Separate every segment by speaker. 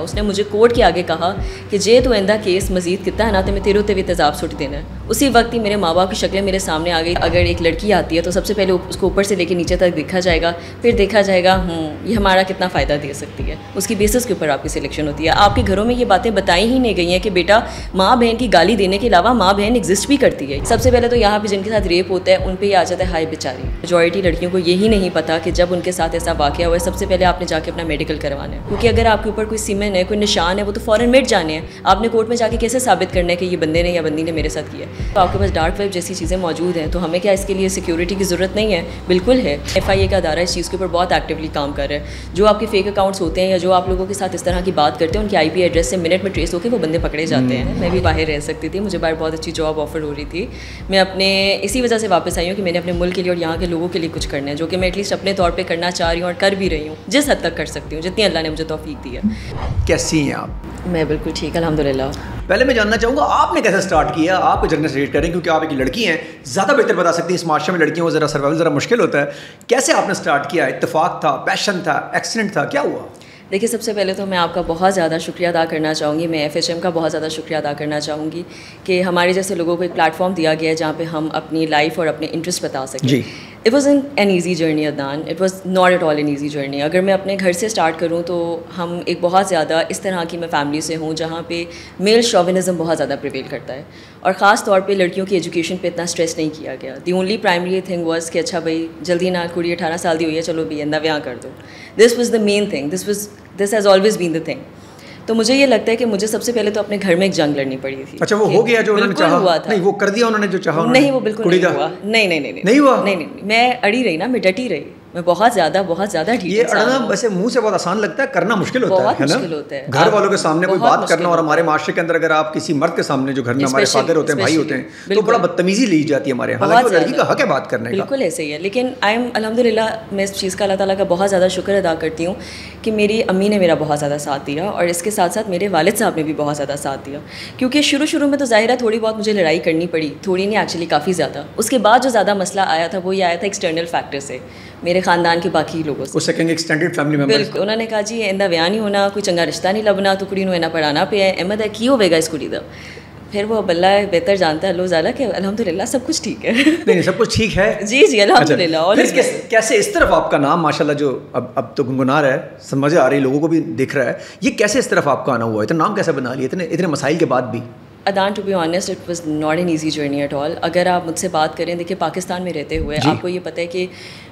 Speaker 1: اس نے مجھے کورٹ کے آگے کہا کہ جے تو آئندہ کیس مزید کتا ہے نا تو میں تیرے تے تیزاب سٹ دینا ہے. اسی وقت ہی میرے ماں باپ کی شکلیں میرے سامنے آ گئی. اگر ایک لڑکی آتی ہے تو سب سے پہلے اس کو اوپر سے لے کے نیچے تک دیکھا جائے گا, پھر دیکھا جائے گا یہ ہمارا کتنا فائدہ دے سکتی ہے. اس کی بیسس کے اوپر آپ کی سلیکشن ہوتی ہے. آپ کے گھروں میں یہ باتیں بتائی ہی نہیں گئی ہیں کہ بیٹا ماں بہن کی گالی دینے کے علاوہ ماں بہن ایگزسٹ بھی کرتی ہے. سب سے پہلے تو یہاں پہ جن کے ساتھ ریپ ہوتا ہے ان پہ یہ آ جاتا ہے ہائے بیچاری. میجورٹی لڑکیوں کو یہی نہیں پتا کہ جب ان کے ساتھ ایسا واقعہ ہوا ہے سب سے پہلے آپ نے جا کے اپنا میڈیکل کروانا ہے, کیونکہ اگر آپ کے اوپر کوئی سیمن ہے, کوئی نشان ہے, وہ تو فوراً مٹ جانے ہیں. آپ نے کورٹ میں جا کے کیسے ثابت کرنا ہے کہ یہ بندے نے یا بندی نے میرے ساتھ کیا ہے. تو آپ کے پاس ڈارک ویب جیسی چیزیں موجود ہیں, تو ہمیں کیا اس کے لیے سیکیورٹی کی ضرورت نہیں ہے؟ بالکل ہے. ایف آئی اے کا ادارہ اس چیز کے اوپر بہت ایکٹیولی کام کر رہا ہے. جو آپ کے فیک اکاؤنٹس ہوتے ہیں یا جو آپ لوگوں کے ساتھ اس طرح کی بات کرتے ہیں ان کی آئی پی ایڈریس سے منٹ میں ٹریس ہو کے وہ بندے پکڑے جاتے ہیں. میں بھی باہر رہ سکتی تھی, مجھے باہر بہت اچھی جاب آفر ہو رہی تھی. میں اپنے اسی وجہ سے واپس آئی ہوں کہ میں نے اپنے ملک کے لیے اور یہاں کے لوگوں کے لیے کچھ کرنا ہے, جو کہ میں ایٹ لیسٹ اپنے طور پہ کرنا چاہ رہی ہوں اور کر بھی رہی ہوں جس حد تک کر سکتی ہوں, جتنی اللہ نے مجھے توفیق دی ہے.
Speaker 2: کیسی ہیں آپ؟
Speaker 1: میں بالکل ٹھیک الحمد للہ.
Speaker 2: پہلے میں جاننا چاہوں گا آپ نے کیسے اسٹارٹ کیا, آپ کو جرنل ریٹ کریں کیونکہ آپ ایک لڑکی ہیں, زیادہ بہتر بتا سکتی ہیں. اس معاشرے میں لڑکیوں کو ذرا سروائیول ذرا مشکل ہوتا ہے. کیسے آپ نے اسٹارٹ کیا؟ اتفاق تھا, پیشن تھا, ایکسیڈنٹ تھا, کیا ہوا؟
Speaker 1: دیکھیے سب سے پہلے تو میں آپ کا بہت زیادہ شکریہ ادا کرنا چاہوں گی. میں ایف ایچ ایم کا بہت زیادہ شکریہ ادا کرنا چاہوں گی کہ ہمارے جیسے لوگوں کو ایک پلیٹ فارم دیا گیا ہے جہاں پہ ہم اپنی لائف اور اپنے انٹرسٹ بتا سکیں. جی it was an easy journey Adnan, it was not at all an easy journey. اگر میں اپنے گھر سے اسٹارٹ کروں تو ہم ایک بہت زیادہ اس طرح کی میں فیملی سے ہوں جہاں پہ میل شوونزم بہت زیادہ پریویل کرتا ہے, اور خاص طور پہ لڑکیوں کی ایجوکیشن پہ اتنا اسٹریس نہیں کیا گیا. The only primary thing was کہ اچھا بھائی جلدی نہ, کڑی 18 سال دی ہوئی ہے, چلو بھی اندھا بیاہ کر دو. This was the main thing, this has always been the thing. تو مجھے یہ لگتا ہے کہ مجھے سب سے پہلے تو اپنے گھر میں ایک جنگ لڑنی پڑی تھی.
Speaker 2: اچھا وہ ہو گیا جو انہوں نے چاہا؟
Speaker 1: ہوا تھا.
Speaker 2: نہیں وہ کر دیا انہوں نے جو چاہا؟
Speaker 1: نہیں وہ بالکل نہیں ہوا. نہیں
Speaker 2: ہوا.
Speaker 1: نہیں میں اڑی رہی نا, میں ڈٹی رہی. میں بہت زیادہ ڈھیل.
Speaker 2: یہ اڑنا ویسے منہ سے بہت آسان لگتا ہے, کرنا مشکل ہوتا ہے.
Speaker 1: بہت مشکل ہوتا ہے
Speaker 2: گھر والوں کے سامنے کوئی بات کرنا, اور ہمارے معاشرے کے اندر اگر آپ کسی مرد کے سامنے جو گھر میں ہمارے فادر ہوتے ہیں, بھائی ہوتے ہیں, تو بڑا بدتمیزی لی جاتی ہے ہمارے یہاں. حالانکہ لڑکی کا حق ہے بات کرنے کا.
Speaker 1: بالکل ایسے ہی ہے. لیکن آئی ایم الحمد للہ میں اس چیز کا اللہ تعالیٰ کا بہت زیادہ شکر ادا کرتی ہوں کہ میری امی نے میرا بہت زیادہ ساتھ دیا, اور اس کے ساتھ ساتھ میرے والد صاحب نے بھی بہت زیادہ ساتھ دیا. کیونکہ شروع میں تو ظاہر ہے تھوڑی بہت مجھے لڑائی کرنی پڑی, تھوڑی نہیں ایکچولی کافی زیادہ. اس کے بعد جو زیادہ مسئلہ آیا تھا وہ یہ آیا تھا ایکسٹرنل فیکٹر سے, میرے خاندان کے باقی لوگوں سے.
Speaker 2: Extended family members.
Speaker 1: بالکل, انہوں نے کہا جی ایندہ بیاہ نہیں ہونا, کوئی چنگا رشتہ نہیں لبنا, تو کڑی نو اینا پڑھانا پہ ہے, احمد ہے کی ہوے گا اس کڑی دا. پھر وہ اللہ بہتر جانتا ہے اللہ تعالیٰ کہ الحمد للہ سب کچھ ٹھیک ہے.
Speaker 2: نہیں سب کچھ ٹھیک ہے.
Speaker 1: جی الحمد للہ.
Speaker 2: کیسے اس طرف آپ کا نام ماشاء اللہ جو اب تو گنگنا رہا ہے, سمجھ آ رہی, لوگوں کو بھی دکھ رہا ہے, یہ کیسے اس طرف آپ کا آنا ہوا ہے؟ اتنا نام کیسے بنا لیا اتنے مسائل کے بعد بھی؟
Speaker 1: Adnan to be honest it was not an easy journey at all. اگر آپ مجھ سے بات کریں, دیکھیے پاکستان میں رہتے ہوئے آپ کو یہ پتہ ہے کہ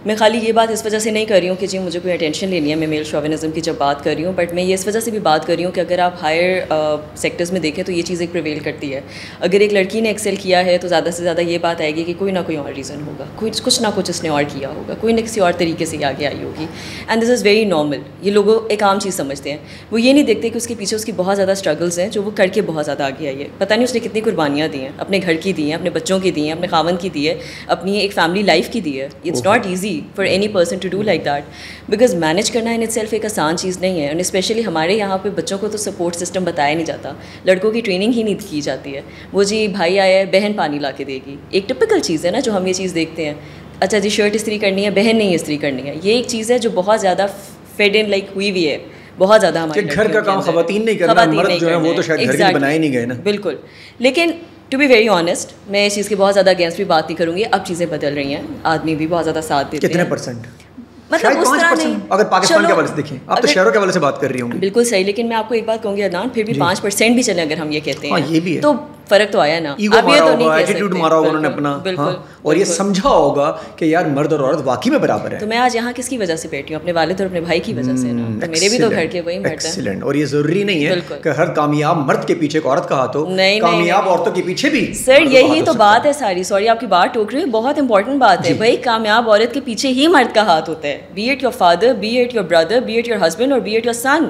Speaker 1: میں خالی یہ بات اس وجہ سے نہیں کر رہی ہوں کہ جی مجھے کوئی اٹینشن لینی ہے, میں میل شوونزم کی جب بات کر رہی ہوں, بٹ میں یہ اس وجہ سے بھی بات کر رہی ہوں کہ اگر آپ ہائر سیکٹرز میں دیکھیں تو یہ چیز ایک پریویل کرتی ہے. اگر ایک لڑکی نے ایکسل کیا ہے تو زیادہ سے زیادہ یہ بات آئے گی کہ کوئی نہ کوئی اور ریزن ہوگا, کچھ نہ کچھ اس نے اور کیا ہوگا, کوئی نہ کسی اور طریقے سے آگے آئی ہوگی. And this is very normal. یہ لوگوں ایک عام چیز سمجھتے ہیں, وہ یہ نہیں دیکھتے کہ اس کے پیچھے اس کی بہت زیادہ اسٹرگلز ہیں جو وہ کر کے بہت زیادہ آگے آئی ہے. پتہ نہیں اس نے کتنی قربانیاں دی ہیں, اپنے گھر کی دی ہیں, اپنے بچوں کی دی ہیں, اپنے خاوند کی دی ہے, اپنی ایک فیملی لائف کی دی ہے. It's not easy for any person to do like that, because manage کرنا ان اٹ سیلف ایک آسان چیز نہیں ہے. اینڈ اسپیشلی ہمارے یہاں پہ بچوں کو تو سپورٹ سسٹم بتایا نہیں جاتا, لڑکوں کی ٹریننگ ہی نہیں کی جاتی ہے. وہ جی بھائی آیا ہے, بہن پانی لا کے دے گی, ایک ٹپکل چیز ہے نا جو ہم یہ چیز دیکھتے ہیں. اچھا جی شرٹ استری کرنی ہے, بہن نہیں استری کرنی ہے. یہ ایک چیز ہے جو بہت زیادہ فیڈ ان لائک ہوئی بھی ہے بہت زیادہ ہمارے
Speaker 2: گھر کا کام خواتین نہیں کرنا, مرد جو ہے وہ تو شاید گھر کے بنائے نہیں گئے نا.
Speaker 1: بالکل. لیکن ٹو بی ویری آنیسٹ میں اس چیز کی بہت زیادہ اگینسٹ بھی بات نہیں کروں گی. اب چیزیں بدل رہی ہیں, آدمی بھی بہت زیادہ ساتھ دیتے ہیں.
Speaker 2: کتنے پرسنٹ؟
Speaker 1: مطلب اس طرح نہیں.
Speaker 2: اگر پاکستان کے حوالے سے دیکھیں, آپ تو شہروں کے حوالے سے بات کر رہی ہوں گی.
Speaker 1: بالکل صحیح. لیکن میں آپ کو ایک بات کہوں گی عدنان, پھر بھی 5% بھی چلے اگر ہم یہ کہتے ہیں
Speaker 2: یہ بھی ہے
Speaker 1: تو فرق تو آیا نا.
Speaker 2: اب یہ تو نہیں, ایٹیٹیوڈ مارا ہوگا انہوں نے اپنا,
Speaker 1: بالکل,
Speaker 2: اور یہ سمجھا ہوگا کہ یار مرد اور عورت واقعی میں برابر ہے.
Speaker 1: تو میں آج یہاں کس کی وجہ سے بیٹھی ہوں؟ اپنے والد اور اپنے بھائی کی وجہ سے نا. میرے بھی تو گھر کے وہی مرد ہیں.
Speaker 2: اور یہ ضروری نہیں ہے کہ ہر کامیاب مرد کے پیچھے ایک عورت کا ہاتھ ہو, کامیاب عورتوں کے پیچھے بھی.
Speaker 1: سر یہی تو بات ہے ساری. سوری آپ کی بات ٹوک رہی ہے, بہت امپورٹنٹ بات ہے بھائی. کامیاب عورت کے پیچھے ہی مرد کا ہاتھ ہوتا ہے, be it your father, be it your brother, be it your husband اور بی اٹ یور سن.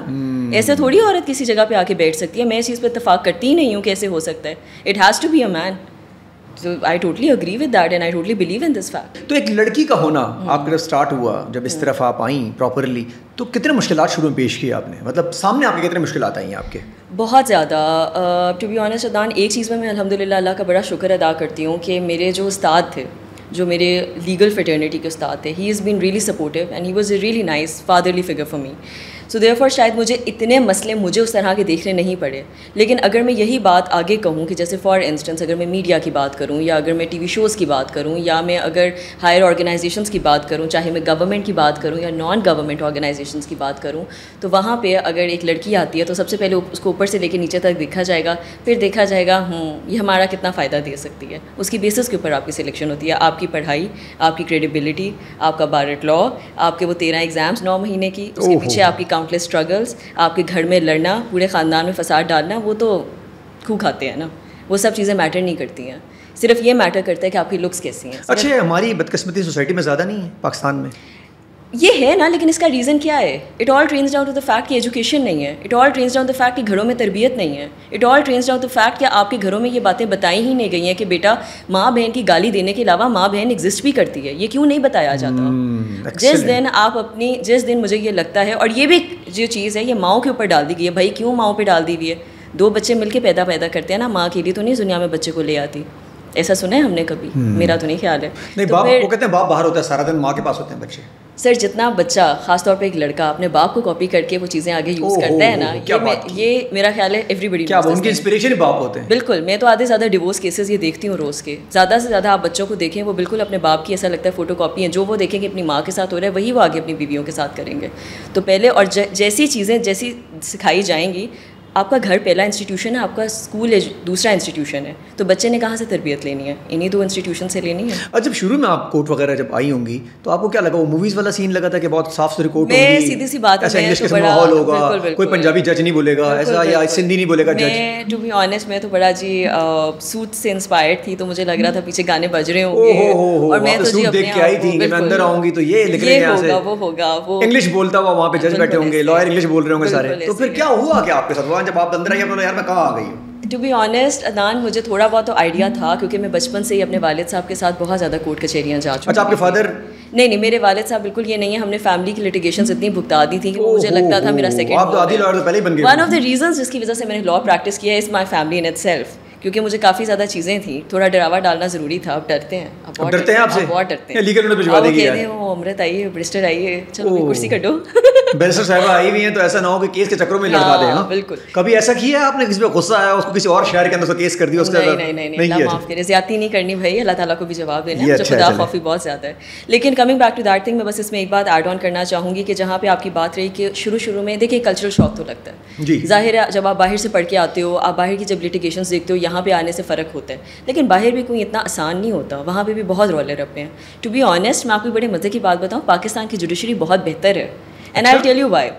Speaker 1: ایسے تھوڑی عورت کسی جگہ پہ آ کے بیٹھ سکتی ہے. میں اس چیز پہ اتفاق کرتی ہی نہیں ہوں کیسے ہو سکتا ہے. It has to be a man. So I totally agree with that and I totally believe in this fact.
Speaker 2: تو ایک لڑکی کا ہونا آپ کا اسٹارٹ ہوا جب اس طرف آپ آئیں پراپرلی, تو کتنے مشکلات شروع میں پیش کیے آپ نے؟ مطلب سامنے آپ کے کتنے مشکلات آئی ہیں آپ کے؟
Speaker 1: بہت زیادہ. ٹو بی آنیسٹ عدنان, ایک چیز میں الحمد للہ اللہ کا بڑا شکر ادا کرتی ہوں کہ میرے جو استاد تھے, جو میرے لیگل فیٹرنیٹی کے استاد تھے, he is been really supportive and he was a really nice fatherly figure for me. So therefore شاید مجھے اتنے مسئلے مجھے اس طرح کے دیکھنے نہیں پڑے. لیکن اگر میں یہی بات آگے کہوں کہ جیسے فار انسٹنس اگر میں میڈیا کی بات کروں یا اگر میں ٹی وی شوز کی بات کروں یا میں اگر ہائر آرگنائزیشنس کی بات کروں, چاہے میں گورنمنٹ کی بات کروں یا نان گورنمنٹ آرگنائزیشنس کی بات کروں, تو وہاں پہ اگر ایک لڑکی آتی ہے تو سب سے پہلے اس کو اوپر سے لے کے نیچے تک دیکھا جائے گا, پھر دیکھا جائے گا یہ ہمارا کتنا فائدہ دے سکتی ہے. اس کی بیسس کے اوپر آپ کی سلیکشن ہوتی ہے, آپ کی پڑھائی, آپ کی کریڈیبلٹی, آپ کا بار ایٹ لا, آپ کے وہ 13 ایگزامس 9 مہینے کی, اس کے پیچھے آپ کی کاؤنٹلیس اسٹرگلس, آپ کے گھر میں لڑنا, پورے خاندان میں فساد ڈالنا, وہ تو کھو کھاتے ہیں نا. وہ سب چیزیں میٹر نہیں کرتی ہیں, صرف یہ میٹر کرتا ہے کہ آپ کی لکس کیسی ہیں.
Speaker 2: اچھا, ہماری بدقسمتی سوسائٹی میں زیادہ نہیں ہے پاکستان میں؟
Speaker 1: یہ ہے نا, لیکن اس کا ریزن کیا ہے؟ It all trains down to the fact کہ ایجوکیشن نہیں ہے. It all trains down to the fact کہ گھروں میں تربیت نہیں ہے. It all trains down to fact کہ آپ کے گھروں میں یہ باتیں بتائی ہی نہیں گئی ہیں کہ بیٹا ماں بہن کی گالی دینے کے علاوہ ماں بہن ایگزسٹ بھی کرتی ہے. یہ کیوں نہیں بتایا جاتا؟ جس دن مجھے یہ لگتا ہے, اور یہ بھی جو چیز ہے یہ ماؤں کے اوپر ڈال دی گئی ہے. بھائی کیوں ماؤں پہ ڈال دی ہوئی ہے؟ 2 بچے مل کے پیدا کرتے ہیں نا, ماں اکیلی تو نہیں دنیا میں بچے کو لے آتی. ایسا سنا ہے ہم نے کبھی؟ میرا تو نہیں خیال ہے.
Speaker 2: نہیں, باپ کو کہتے ہیں باپ باہر ہوتا ہے سارا دن, ماں کے پاس ہوتے ہیں بچے.
Speaker 1: سر جتنا بچہ, خاص طور پہ ایک لڑکا, اپنے باپ کو کاپی کر کے وہ چیزیں آگے یوز کرتا ہے نا, یہ میرا خیال ہے ایوری بڈی.
Speaker 2: کیا ان کی انسپریشن ہی باپ ہوتے ہیں؟
Speaker 1: بالکل. میں تو آدھے زیادہ ڈیورس کیسز یہ دیکھتی ہوں روز کے. زیادہ سے زیادہ آپ بچوں کو دیکھیں, وہ بالکل اپنے باپ کی ایسا لگتا ہے فوٹو کاپی ہیں. جو وہ دیکھیں کہ اپنی ماں کے ساتھ ہو رہا ہے وہی وہ آگے اپنی بیویوں کے ساتھ کریں گے. تو پہلے اور جیسی چیزیں جیسی سکھائی جائیں گی, آپ کا گھر پہلا انسٹیٹیوشن ہے, آپ کا اسکول دوسرا انسٹیٹیوشن ہے, تو بچے نے کہاں سے تربیت لینی ہے؟ انہیں 2 انسٹیٹیوشن سے لینی ہے.
Speaker 2: اور جب شروع میں آپ کوٹ وغیرہ جب آئی ہوں گی تو آپ کو کیا لگا, وہ موویز والا سین لگا تھا کہ بہت صاف ستھری کوٹ ہوگی,
Speaker 1: میں سیدھی سی بات
Speaker 2: ایسا انگلش کا ماحول ہوگا, کوئی پنجابی جج نہیں بولے گا ایسا, یا سندھی نہیں بولے گا جج؟
Speaker 1: میں ٹو بی آنیسٹ میں تو بڑا جی سوٹ سے انسپائرڈ تھی, تو مجھے لگ رہا تھا پیچھے گانے بج رہے ہوں گے, اور میں تو جی
Speaker 2: دیکھ کے آئی تھی کہ میں اندر آؤں گی تو یہ لکھ رہے ہیں یہاں سے,
Speaker 1: وہ ہوگا, وہ
Speaker 2: انگلش بولتا ہوا وہاں پہ جج بیٹھے ہوں گے, لائر انگلش بول رہے ہوں گے سارے. تو پھر کیا ہوا کہ آپ کے ساتھ وہاں جب آپ اندر آئی آپ نے یار میں کہاں آ گئی ہوں؟
Speaker 1: ٹو بی آنیسٹ عدنان, مجھے تھوڑا بہت تو آئیڈیا تھا کیونکہ میں بچپن سے ہی اپنے والد صاحب کے ساتھ بہت زیادہ کورٹ کچہریاں جا چکی.
Speaker 2: اچھا, آپ کے فادر؟
Speaker 1: نہیں, میرے والد صاحب بالکل یہ نہیں ہے. ہم نے فیملی کی لٹیگیشنز اتنی بھگتا دی تھی کہ مجھے لگتا تھا میرا second. One of the reasons جس کی وجہ سے میں نے لا پریکٹس کیا is my family in itself, کیونکہ مجھے کافی زیادہ چیزیں تھیں, تھوڑا ڈراوا ڈالنا ضروری تھا. اب ڈرتے ہیں,
Speaker 2: ڈرتے ہیں آپ سے,
Speaker 1: بہت ڈرتے ہیں.
Speaker 2: لیگل میں بھجوا دیں گے,
Speaker 1: وہ امرت آئی ہے, برسٹر آئی ہے, چلو کرسی کٹو.
Speaker 2: بیرسٹر صاحبہ آئی ہوئی ہیں تو ایسا نہ ہو کہ کیس کے چکروں میں لڑکا دیں.
Speaker 1: بالکل.
Speaker 2: کبھی ایسا کیا ہے آپ نے کسی پہ غصہ آیا, اس کو کسی اور شہر کے اندر کیس کر دیا؟ اس کا
Speaker 1: نہیں, معاف کرے, زیادتی نہیں کرنی بھائی, اللہ تعالیٰ کو بھی جواب دینا ہے. مجھے خدا خوفی بہت زیادہ ہے. لیکن coming back to that thing, میں بس اس میں ایک بات ایڈ آن کرنا چاہوں گی کہ جہاں پہ آپ کی بات رہی کہ شروع میں دیکھیے کلچرل شاک تو لگتا ہے, ظاہر ہے جب آپ باہر سے پڑھ کے آتے ہو, آپ باہر کی جب لٹیگیشنز دیکھتے ہو, یہاں پہ آنے سے فرق ہوتا ہے. لیکن باہر بھی کوئی اتنا آسان نہیں ہوتا, وہاں پہ بھی بہت رولے رپے ہیں. ٹو بی آنیسٹ, میں آپ کو بڑے مزے کی بات بتاؤں, پاکستان کی جوڈیشری بہت بہتر ہے, and I will tell you why.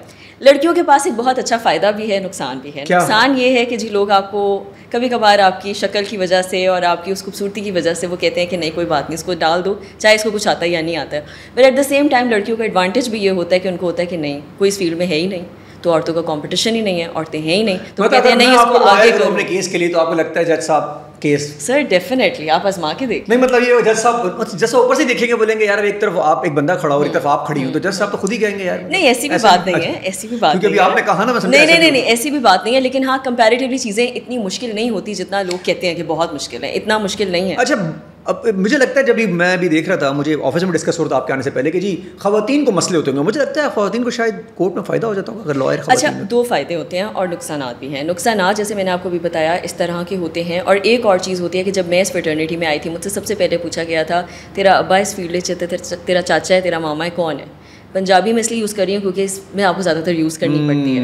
Speaker 1: لڑکیوں کے پاس ایک بہت اچھا فائدہ بھی ہے, نقصان بھی ہے. نقصان یہ ہے کہ جی لوگ آپ کو کبھی کبھار آپ کی شکل کی وجہ سے اور آپ کی اس خوبصورتی کی وجہ سے وہ کہتے ہیں کہ نہیں کوئی بات نہیں, اس کو ڈال دو, چاہے اس کو کچھ آتا ہے یا نہیں آتا ہے. But at the same time لڑکیوں کا ایڈوانٹیج بھی یہ ہوتا ہے کہ ان کو ہوتا ہے کہ نہیں کوئی اس فیلڈ میں ہے ہی نہیں, تو عورتوں کا کمپٹیشن ہی نہیں ہے, عورتیں ہیں ہی نہیں, تو کہتے ہیں نہیں اس کو آگے کرو.
Speaker 2: اپنے کیس کے لیے تو آپ کو لگتا ہے جج صاحب کیس؟
Speaker 1: سر ڈیفینیٹلی آپ آزما کے دیکھیں.
Speaker 2: نہیں مطلب یہ جج صاحب جیسا اوپر سے دیکھیں گے بولیں گے یار ایک طرف آپ ایک بندہ کھڑا ہو ایک طرف آپ کھڑی ہو, تو جج صاحب تو خود ہی کہیں گے یار
Speaker 1: نہیں ایسی بھی بات نہیں ہے, ایسی بھی بات
Speaker 2: نہیں ہے. آپ نے کہا نا
Speaker 1: نہیں ایسی بھی بات نہیں ہے, لیکن ہاں کمپیریٹیولی چیزیں اتنی مشکل نہیں ہوتی جتنا لوگ کہتے ہیں کہ بہت مشکل ہے, اتنا مشکل نہیں ہے.
Speaker 2: اچھا, اب مجھے لگتا ہے جب میں بھی دیکھ رہا تھا, مجھے آفس میں ڈسکس ہو رہا تھا آپ کے آنے سے پہلے کہ جی خواتین کو مسئلے ہوتے ہوں گے, مجھے لگتا ہے خواتین کو شاید کورٹ میں فائدہ ہو جاتا ہوگا اگر لائر.
Speaker 1: اچھا, 2 فائدے ہوتے ہیں اور نقصانات بھی ہیں. نقصانات جیسے میں نے آپ کو بھی بتایا اس طرح کے ہوتے ہیں, اور ایک اور چیز ہوتی ہے کہ جب میں اس فرٹرنیٹی میں آئی تھی مجھ سے سب سے پہلے پوچھا گیا تھا تیرا ابا اس فیلڈ سے, تیرا چاچا ہے, تیرا ماما ہے, کون ہے. پنجابی میں اس لیے یوز کر رہی ہوں کیونکہ اس میں آپ کو زیادہ تر یوز کرنی پڑتی ہے.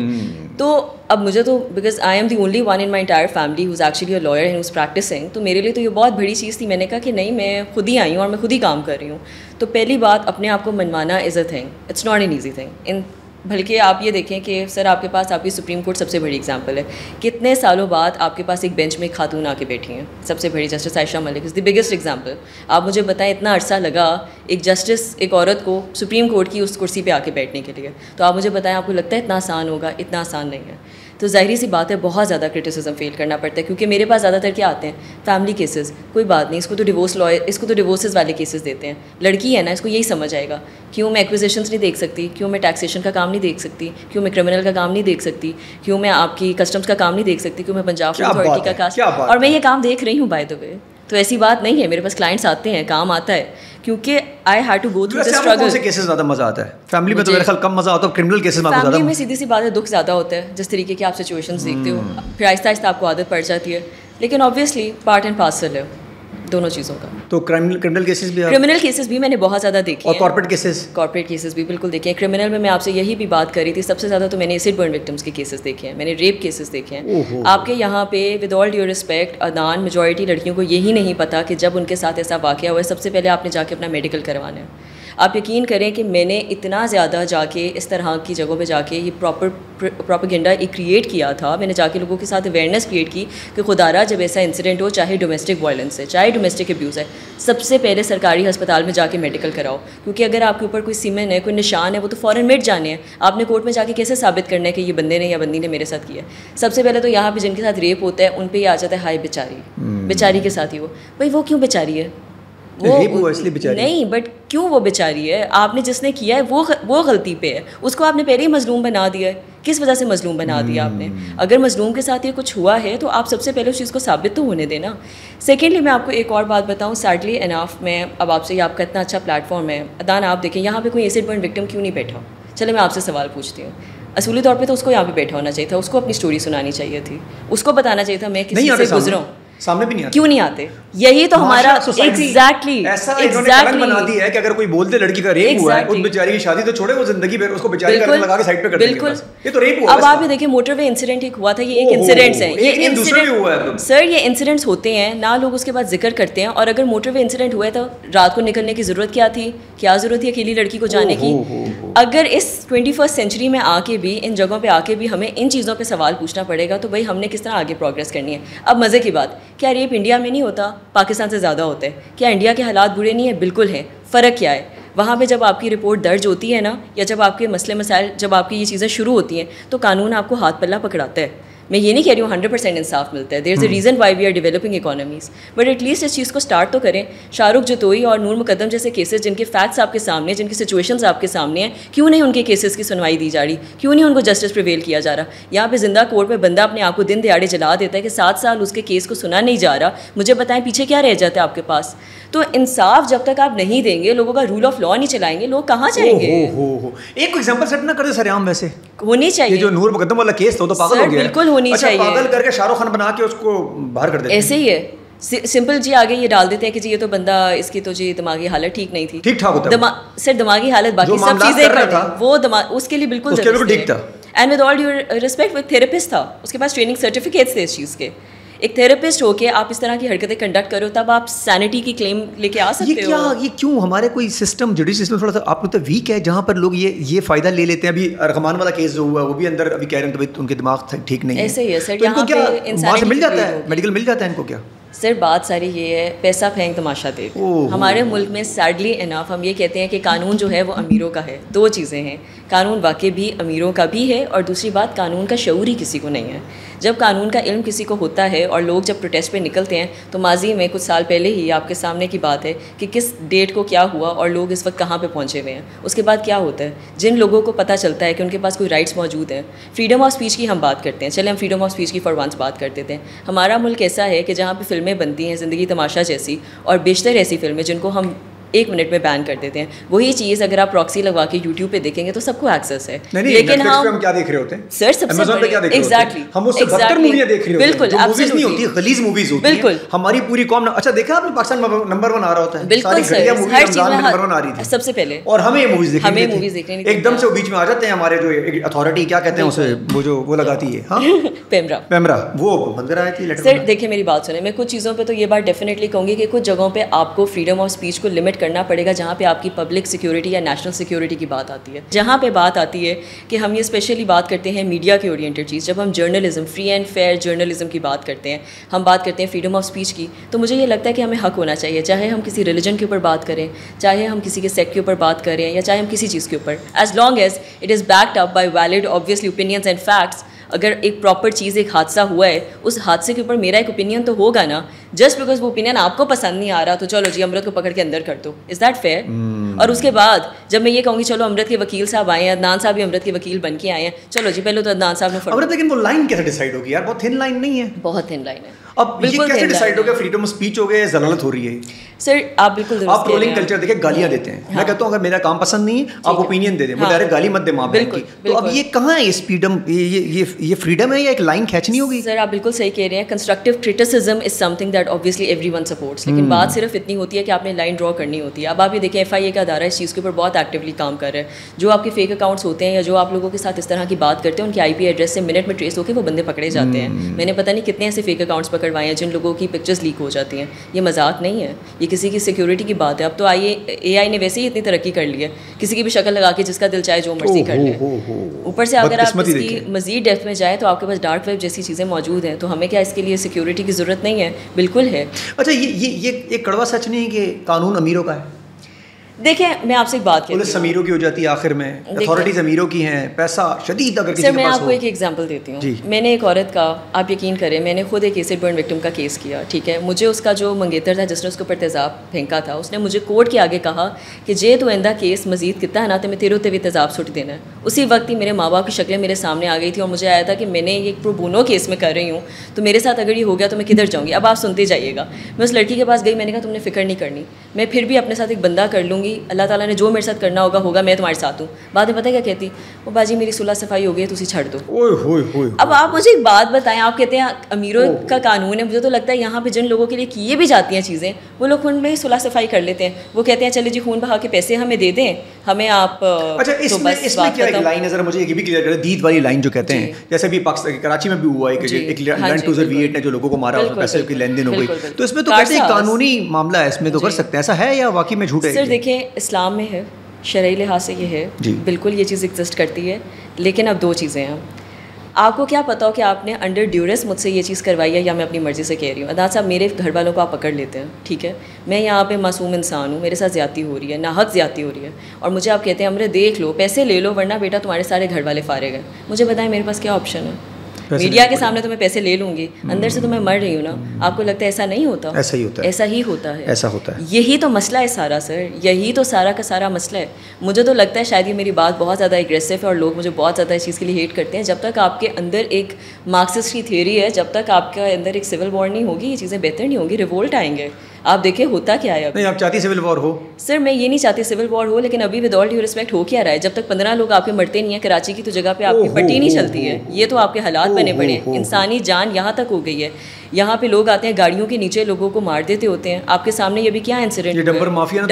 Speaker 1: تو اب مجھے تو because I am the only one in my entire family who is actually a lawyer and who's practising, تو میرے لیے تو یہ بہت بڑی چیز تھی. میں نے کہا کہ نہیں میں خود ہی آئی ہوں اور میں خود ہی کام کر رہی ہوں. تو پہلی بات اپنے آپ کو منوانا is a thing, it's not an easy thing. بلکہ آپ یہ دیکھیں کہ سر آپ کے پاس آپ کی سپریم کورٹ سب سے بڑی اگزامپل ہے. کتنے سالوں بعد آپ کے پاس ایک بینچ میں ایک خاتون آ کے بیٹھی ہیں, سب سے بڑی justice Ayesha Malik is the biggest example. آپ مجھے بتائیں اتنا عرصہ لگا ایک جسٹس ایک عورت کو سپریم کورٹ کی اس کرسی پہ آ کے بیٹھنے کے لیے, تو آپ مجھے بتائیں آپ کو لگتا ہے اتنا آسان ہوگا؟ اتنا آسان نہیں ہے. تو ظاہری سی بات ہے بہت زیادہ کرٹیسزم فیل کرنا پڑتا ہے, کیونکہ میرے پاس زیادہ تر کیا آتے ہیں فیملی کیسز. کوئی بات نہیں, اس کو تو ڈیورس لائر, اس کو تو ڈیورسز والے کیسز دیتے ہیں. لڑکی ہے نا, اس کو یہی سمجھ آئے گا کیوں میں ایکوزیشنس نہیں دیکھ سکتی, کیوں میں ٹیکسیشن کا کام نہیں دیکھ سکتی, کیوں میں کرمنل کا کام نہیں دیکھ سکتی, کیوں میں آپ کی کسٹمس کا کام نہیں دیکھ سکتی, کیوں میں پنجاب اتھارٹی کا کام, اور میں یہ کام دیکھ رہی ہوں بائی دا وے. تو ایسی بات نہیں ہے, میرے پاس کلائنٹس آتے ہیں, کام آتا ہے, کیونکہ I had to go through this struggle.
Speaker 2: کون سے کیسز زیادہ مزہ آتا ہے فیملی میں؟ تو میرے خیال کم مزہ آتا ہے, کرمنل کیسز میں
Speaker 1: فیملی میں سیدھی سی بات ہے دکھ زیادہ ہوتا ہے, جس طریقے کی آپ سچویشنز دیکھتے ہو, پھر آہستہ آہستہ آپ کو عادت پڑ جاتی ہے, لیکن آبویسلی پارٹ اینڈ پارسل ہے دونوں چیزوں کا.
Speaker 2: تو کرمنل کیسز بھی
Speaker 1: میں نے بہت زیادہ دیکھے ہیں,
Speaker 2: اور
Speaker 1: کارپوریٹ کیسز بھی بالکل دیکھے ہیں. کرمنل میں آپ سے یہی بھی بات کر رہی تھی, سب سے زیادہ تو میں نے ایسڈ برن وکٹمس کے کیسز دیکھے ہیں, میں نے ریپ کیسز دیکھے ہیں. آپ کے یہاں پہ ود آل ڈیو رسپیکٹ ادان میجورٹی لڑکیوں کو یہی نہیں پتا کہ جب ان کے ساتھ ایسا واقعہ ہوا ہے سب سے پہلے آپ نے جا کے اپنا میڈیکل کروانا ہے. آپ یقین کریں کہ میں نے اتنا زیادہ جا کے اس طرح کی جگہوں پہ جا کے یہ پراپیگنڈا ایک کریٹ کیا تھا, میں نے جا کے لوگوں کے ساتھ اویئرنیس کریٹ کی کہ خدا را جب ایسا انسیڈنٹ ہو, چاہے ڈومیسٹک وائلنس ہے چاہے ڈومیسٹک ابیوز ہے, سب سے پہلے سرکاری ہسپتال میں جا کے میڈیکل کراؤ, کیونکہ اگر آپ کے اوپر کوئی سیمن ہے, کوئی نشان ہے, وہ تو فوراً مٹ جانے ہیں. آپ نے کورٹ میں جا کے کیسے ثابت کرنا ہے کہ یہ بندے نے یا بندی نے میرے ساتھ کیا ہے؟ سب سے پہلے تو یہاں پہ جن کے ساتھ ریپ ہوتا ہے ان پہ یہ آ جاتا ہے ہائی بیچاری, بیچاری کے ساتھ ہی وہ, بھائی وہ کیوں بیچاری ہے؟ نہیں, بٹ کیوں وہ بیچاری ہے؟ آپ نے جس نے کیا ہے وہ غلطی پہ ہے, اس کو آپ نے پہلے ہی مظلوم بنا دیا ہے. کس وجہ سے مظلوم بنا دیا آپ نے؟ اگر مظلوم کے ساتھ یہ کچھ ہوا ہے تو آپ سب سے پہلے اس چیز کو ثابت تو ہونے دینا. سیکنڈلی میں آپ کو ایک اور بات بتاؤں, سیڈلی اناف میں اب آپ سے یہ آپ کا اتنا اچھا پلیٹ فارم ہے ادان, آپ دیکھیں یہاں پہ کوئی ایسڈ برن وکٹم کیوں نہیں بیٹھا؟ چلے میں آپ سے سوال پوچھتی ہوں, اصولی طور پہ تو اس کو یہاں پہ بیٹھا ہونا چاہیے تھا, اس کو اپنی اسٹوری سنانی چاہیے تھی, اس کو بتانا چاہیے تھا میں کسی سے گزرا ہوں.
Speaker 2: سامنے بھی نہیں آتے,
Speaker 1: کیوں نہیں آتے؟ یہی تو ہمارا ایگزیکٹلی
Speaker 2: بنا دی ہے کہ اگر کوئی بولتے لڑکی کا ریپ ہوا ہے, اس بیچاری کی شادی تو چھوڑے, وہ زندگی پھر اس کو بیچاری کا لگا کے سائڈ پہ کر دیں گے. یہ تو ریپ ہوا.
Speaker 1: اب آپ یہ دیکھیں موٹر وے انسیڈنٹ ایک ہوا تھا, یہ ایک انسیڈنٹس ہیں, یہ انسیڈنٹ سر یہ انسیڈنٹس ہوتے ہیں نہ, لوگ اس کے بعد ذکر کرتے ہیں. اور اگر موٹر وے انسیڈنٹ ہوا ہے تو رات کو نکلنے کی ضرورت کیا تھی؟ کیا ضرورت تھی اکیلی لڑکی کو جانے کی؟ اگر اس 21st سینچری میں آ کے بھی, ان جگہوں پہ آ کے بھی ہمیں ان چیزوں پہ سوال پوچھنا پڑے گا تو بھائی ہم نے کس طرح آگے پروگریس کرنی ہے؟ اب مزے کی بات, کیا ریپ انڈیا میں نہیں ہوتا, پاکستان سے زیادہ ہوتا ہے؟ کیا انڈیا کے حالات برے نہیں ہیں؟ بالکل ہیں. فرق کیا ہے؟ وہاں پہ جب آپ کی رپورٹ درج ہوتی ہے نا, یا جب آپ کے مسئلے مسائل, جب آپ کی یہ چیزیں شروع ہوتی ہیں تو قانون آپ کو ہاتھ پلہ پکڑاتا ہے. میں یہ نہیں کہہ رہی ہوں 100% انصاف ملتا ہے, there is a reason why we are developing economies, but at least اس چیز کو اسٹارٹ تو کریں. شاہ رخ جتوئی اور نور مقدم جیسے کیسز جن کے فیکٹس آپ کے سامنے, جن کی سچویشنز آپ کے سامنے ہیں, کیوں نہیں ان کے کیسز کی سنوائی دی جا رہی؟ کیوں نہیں ان کو جسٹس پریویل کیا جا رہا؟ یہاں پہ زندہ کورٹ میں بندہ اپنے آپ کو دن دیہاڑے جلا دیتا ہے کہ 7 سال اس کے کیس کو سنا نہیں جا رہا. مجھے بتائیں پیچھے کیا رہ جاتا ہے آپ کے پاس؟ تو انصاف جب تک آپ نہیں دیں گے, لوگوں کا رول آف لا نہیں چلائیں گے, لوگ کہاں جائیں گے؟
Speaker 2: ایک ایگزامپل سیٹ نہ کر دے سر عام, ویسے
Speaker 1: ہونی چاہیے.
Speaker 2: جو نور مقدم والا کیس تھا تو پاگل ہو گیا,
Speaker 1: بالکل ہونی چاہیے.
Speaker 2: پاگل کر کے شاہ رخ خان بنا کے اس کو باہر کر دیتے.
Speaker 1: ایسے ہی ہے سمپل جی, آگے یہ ڈال دیتے ہیں کہ جی یہ تو بندہ, اس کی تو جی دماغی حالت ٹھیک نہیں تھی.
Speaker 2: ٹھیک ٹھاک ہوتا
Speaker 1: سر, دماغی حالت باقی سب چیزیں وہ اس کے لیے بالکل
Speaker 2: ٹھیک تھا.
Speaker 1: And with all due respect, وہ تھراپسٹ تھا, اس کے پاس ٹریننگ سرٹیفکیٹس تھے اس چیز کے. ایک تھراپسٹ ہو کے آپ اس طرح کی حرکتیں کنڈکٹ کرو تب آپ سینٹی کی کلیم لے کے آ سکتے ہو. یہ
Speaker 2: کیوں ہمارے کوئی سسٹم, جوڈیشل سسٹم تھوڑا سا آپ کو ویک ہے, جہاں پر لوگ یہ فائدہ لے لیتے ہیں. ابھی رحمان والا کیس جو ہوا وہ بھی اندر ابھی کہہ رہے ہیں ان کے دماغ ٹھیک نہیں ہے.
Speaker 1: ایسے ہی ہے سر, یہاں پہ انسان
Speaker 2: مل جاتا ہے, میڈیکل مل جاتا ہے ان کو. کیا
Speaker 1: سر بات ساری یہ ہے, پیسہ پھینک تماشا دیکھ. ہمارے ملک میں سیڈلی اناف ہم یہ کہتے ہیں کہ قانون جو ہے وہ امیروں کا ہے. 2 چیزیں ہیں, قانون واقعی بھی امیروں کا بھی ہے, اور دوسری بات قانون کا شعور ہی کسی کو نہیں ہے. جب قانون کا علم کسی کو ہوتا ہے اور لوگ جب پروٹیسٹ پہ نکلتے ہیں, تو ماضی میں کچھ سال پہلے ہی آپ کے سامنے کی بات ہے کہ کس ڈیٹ کو کیا ہوا اور لوگ اس وقت کہاں پہ پہنچے ہوئے ہیں. اس کے بعد کیا ہوتا ہے, جن لوگوں کو پتہ چلتا ہے کہ ان کے پاس کوئی رائٹس موجود ہیں. فریڈم آف اسپیچ کی ہم بات کرتے ہیں, چلے ہم فریڈم آف اسپیچ کی فار ونس بات کرتے تھے. ہمارا ملک ایسا ہے کہ جہاں پہ فلمیں بنتی ہیں, زندگی تماشا جیسی, اور بیشتر ایسی فلمیں جن کو ہم 1 منٹ میں بین کر دیتے ہیں. وہی چیز اگر آپ پراکسی لگوا کے یوٹیوب پہ دیکھیں گے تو سب کو ایکسیس ہے.
Speaker 2: لیکن ہم کیا دیکھ رہے ہوتے ہیں
Speaker 1: سر, سب سے ایگزیکٹلی
Speaker 2: ہم اس سے بدتر موویاں دیکھ رہے ہوتے ہیں. بالکل موویز نہیں ہوتی, غلیظ موویز ہوتی ہیں. بالکل ہماری پوری قوم. اچھا دیکھا آپ نے پاکستان نمبر 1 آ رہا ہوتا ہے,
Speaker 1: بالکل سر, ہر چیز میں نمبر
Speaker 2: 1 آ رہی تھی
Speaker 1: سب سے پہلے,
Speaker 2: اور ہمیں موویز
Speaker 1: دیکھنی
Speaker 2: ایک دم سے بیچ میں آ جاتے ہیں ہمارے جو اتھارٹی کیا کہتے ہیں اسے, وہ جو وہ لگاتی ہے, ہاں پیمرا, وہ بند کرائی تھی.
Speaker 1: سر دیکھیں میری بات سنیں, میں کچھ چیزوں پہ تو یہ بات ڈیفینیٹلی کہوں گی کہ کچھ جگہوں پہ آپ کو فریڈم آف اسپیچ کو لمٹ کرنا پڑے گا, جہاں پہ آپ کی پبلک سیکیورٹی یا نیشنل سیکیورٹی کی بات آتی ہے. جہاں پہ بات آتی ہے کہ ہم یہ اسپیشلی بات کرتے ہیں میڈیا کی اورینٹڈ چیز, جب ہم journalism, free and fair journalism کی بات کرتے ہیں, ہم بات کرتے ہیں فریڈم آف اسپیچ کی, تو مجھے یہ لگتا ہے کہ ہمیں حق ہونا چاہیے, چاہے ہم کسی ریلیجن کے اوپر بات کریں, چاہے ہم کسی کے سیکٹ کے اوپر بات کریں, یا چاہے ہم کسی چیز کے اوپر, as long as it is backed up by valid obviously opinions and facts. اگر ایک پراپر چیز, ایک حادثہ ہوا ہے, اس حادثے کے اوپر میرا ایک اوپینین تو ہوگا نا. جسٹ بیکاز وہ اوپینین آپ کو پسند نہیں آ رہا تو چلو جی امرت کو پکڑ کے اندر کر دو, از دیٹ فیئر؟ اور اس کے بعد جب میں یہ کہوں گی چلو امرت کے وکیل صاحب آئے ہیں, عدنان صاحب بھی امرت کے وکیل بن کے آئے ہیں, چلو جی پہلے تو عدنان صاحب نے.
Speaker 2: لیکن وہ لائن کیسے ڈیسائیڈ ہوگی یار, بہت تھن لائن نہیں ہے؟
Speaker 1: بہت تھن لائن ہے.
Speaker 2: اب یہ کیسے ڈیسائیڈ ہو گیا فریڈم آف اسپیچ ہو گیا یا ضلالت ہو رہی ہے؟
Speaker 1: سر آپ بالکل
Speaker 2: آپ ٹرولنگ کلچر دیکھیں گالیاں دیتے ہیں, میں کہتا ہوں اگر میرا کام پسند نہیں ہے آپ اوپینین دے دیں, وہ ڈائریکٹ گالی مت دیں ماں بہن کی. تو اب یہ کہاں ہے یہ فریڈم, یہ فریڈم ہے یا ایک لائن کھینچنی ہوگی؟
Speaker 1: سر آپ بالکل صحیح کہہ رہے ہیں. Constructive criticism is some thing that obviously every one sports, لیکن بات صرف اتنی ہوتی ہے کہ آپ نے لائن ڈرا کرنی ہوتی ہے. اب آپ یہ دیکھیں ایف آئی اے کا ادارہ اس چیز کے اوپر بہت ایکٹیولی کام کر رہا ہے. جو آپ کے فیک اکاؤنٹس ہوتے ہیں یا جو آپ لوگوں کے ساتھ اس طرح کی بات کرتے ہیں ان کے آئی پی ایڈریس سے منٹ میں ٹریس ہو کے وہ بندے پکڑے جاتے ہیں. میں نے پتہ نہیں کتنے ایسے فیک اکاؤنٹس پکڑوائے ہیں جن لوگوں کی پکچرز لیک ہو جاتی ہیں. یہ مذاق نہیں ہے, یہ کسی کی سیکیورٹی کی بات ہے. اب تو اے آئی نے ویسے ہی اتنی ترقی کر لی ہے, کسی کی بھی شکل لگا کے جس کا دل چاہے جو مرضی کر لے. اوپر سے اگر آپ اس کی مزید ڈیپتھ میں جائیں تو آپ کے پاس ڈارک ویب جیسی چیزیں موجود ہیں, تو ہمیں کیا اس کے لیے سیکیورٹی کی ضرورت نہیں ہے؟ بالکل ہے.
Speaker 2: اچھا یہ کڑوا سچ نہیں ہے کہ قانون امیروں کا ہے؟
Speaker 1: دیکھیں میں آپ سے ایک بات
Speaker 2: پولیس امیروں کی ہو جاتی ہے آخر میں, اتھارٹیز امیروں کی ہیں, پیسہ شدید اگر کسی کے پاس ہو.
Speaker 1: سر میں آپ کو ایک ایگزامپل دیتی ہوں. میں نے ایک عورت کا, آپ یقین کریں میں نے خود ایک ایسڈ برن وکٹم کا کیس کیا, ٹھیک ہے. مجھے اس کا جو منگیتر تھا جس نے اس کے اوپر تیزاب پھینکا تھا, اس نے مجھے کورٹ کے آگے کہا کہ جے تو آئندہ کیس مزید کتا ہے نا تو میں تیرے بھی تیزاب سٹ دینا ہے. اسی وقت ہی میرے ماں باپ کی شکلیں میرے سامنے آ گئی تھی اور مجھے آیا تھا کہ میں نے ایک پرو بونو کیس میں کر رہی ہوں, تو میرے ساتھ اگر یہ ہو گیا تو میں کدھر جاؤں گی. اب آپ سنتے جائیے گا. میں اس لڑکی کے پاس گئی, میں نے کہا تم نے فکر نہیں کرنی, میں پھر بھی اپنے ساتھ ایک بندہ کر لوں گی, اللہ تعالیٰ نے جو میرے ساتھ کرنا ہوگا میں تمہارے ساتھ ہوں. بعد میں پتہ کیا کہتی, وہ باجی میری صلح صفائی ہو گئی ہے تو اسے چھڑ دو. اب آپ مجھے ایک بات بتائیں, آپ کہتے ہیں امیروں کا قانون ہے, مجھے تو لگتا ہے یہاں پہ جن لوگوں کے لیے کیے بھی جاتی ہیں چیزیں وہ لوگ خون میں صلح صفائی کر لیتے ہیں. وہ کہتے ہیں چلے جی خون بہا کے پیسے ہمیں دے دیں, ہمیں آپ.
Speaker 2: اچھا اس میں کیا ایک لائن ہے ذرا مجھے یہ بھی کلیئر کریں, دید والی لائن جو کہتے ہیں, جیسے بھی پاکستان کراچی میں بھی ہوا ہے کہ ایک لینڈ ٹوزر V8 نے جو لوگوں کو مارا, اس میں پیسے کی لین دین ہو گئی, تو اس میں تو کہتے ہیں قانونی معاملہ ہے, اس میں تو کر سکتے ہیں, ایسا ہے یا واقعی میں جھوٹ ہے؟
Speaker 1: سر دیکھیں اسلام میں ہے, شرعی لحاظ سے یہ ہے بالکل یہ چیز ایگزسٹ کرتی ہے, لیکن اب دو چیزیں ہیں. آپ کو کیا پتا ہو کہ آپ نے انڈر ڈیوریس مجھ سے یہ چیز کروائی ہے یا میں اپنی مرضی سے کہہ رہی ہوں. عدالت صاحب میرے گھر والوں کو آپ پکڑ لیتے ہیں, ٹھیک ہے, میں یہاں پہ معصوم انسان ہوں, میرے ساتھ زیادتی ہو رہی ہے, ناحق زیادتی ہو رہی ہے, اور مجھے آپ کہتے ہیں ہمارے دیکھ لو پیسے لے لو ورنہ بیٹا تمہارے سارے گھر والے فارغ ہیں. مجھے بتائیں میرے پاس کیا آپشن ہے؟ میڈیا کے سامنے تو میں پیسے لے لوں گی, اندر سے تو میں مر رہی ہوں نا. آپ کو لگتا ہے ایسا نہیں ہوتا؟
Speaker 2: ایسا ہی ہوتا ہے,
Speaker 1: ایسا ہی ہوتا ہے,
Speaker 2: ایسا ہوتا ہے.
Speaker 1: یہی تو مسئلہ ہے سارا سر, یہی تو سارا کا سارا مسئلہ ہے. مجھے تو لگتا ہے شاید یہ میری بات بہت زیادہ اگریسو ہے اور لوگ مجھے بہت زیادہ اس چیز کے لیے ہیٹ کرتے ہیں. جب تک آپ کے اندر ایک مارکسسٹ کی تھیوری ہے, جب تک آپ کے اندر ایک سول وار نہیں ہوگی, یہ چیزیں بہتر نہیں ہوں گی, ریوولٹ آئیں گے. آپ دیکھیں ہوتا کیا ہے.
Speaker 2: نہیں آپ چاہتی سول وار ہو؟
Speaker 1: سر میں یہ نہیں چاہتی سول وار ہو, لیکن ابھی ود آل ڈیو رسپیکٹ ہو کیا رہا ہے. جب تک 15 لوگ آپ کے مرتے نہیں ہیں کراچی کی تو جگہ پہ آپ کی پٹی نہیں چلتی ہے. یہ تو آپ کے حالات بنے پڑے ہیں. انسانی جان یہاں تک ہو گئی ہے, یہاں پہ لوگ آتے ہیں گاڑیوں کے نیچے لوگوں کو مار دیتے ہوتے ہیں. آپ کے سامنے یہ بھی کیا انسیڈنٹ ہے, ڈمپر مافیا نے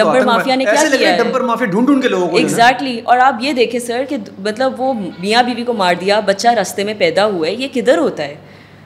Speaker 1: کیا کیا ہے,
Speaker 2: ڈمپر مافیا ڈھونڈ ڈھونڈ کے لوگوں کو.
Speaker 1: ایگزیکٹلی. اور آپ یہ دیکھیں سر کہ مطلب وہ میاں بیوی کو مار دیا, بچہ راستے میں پیدا ہوا ہے, یہ کدھر ہوتا ہے؟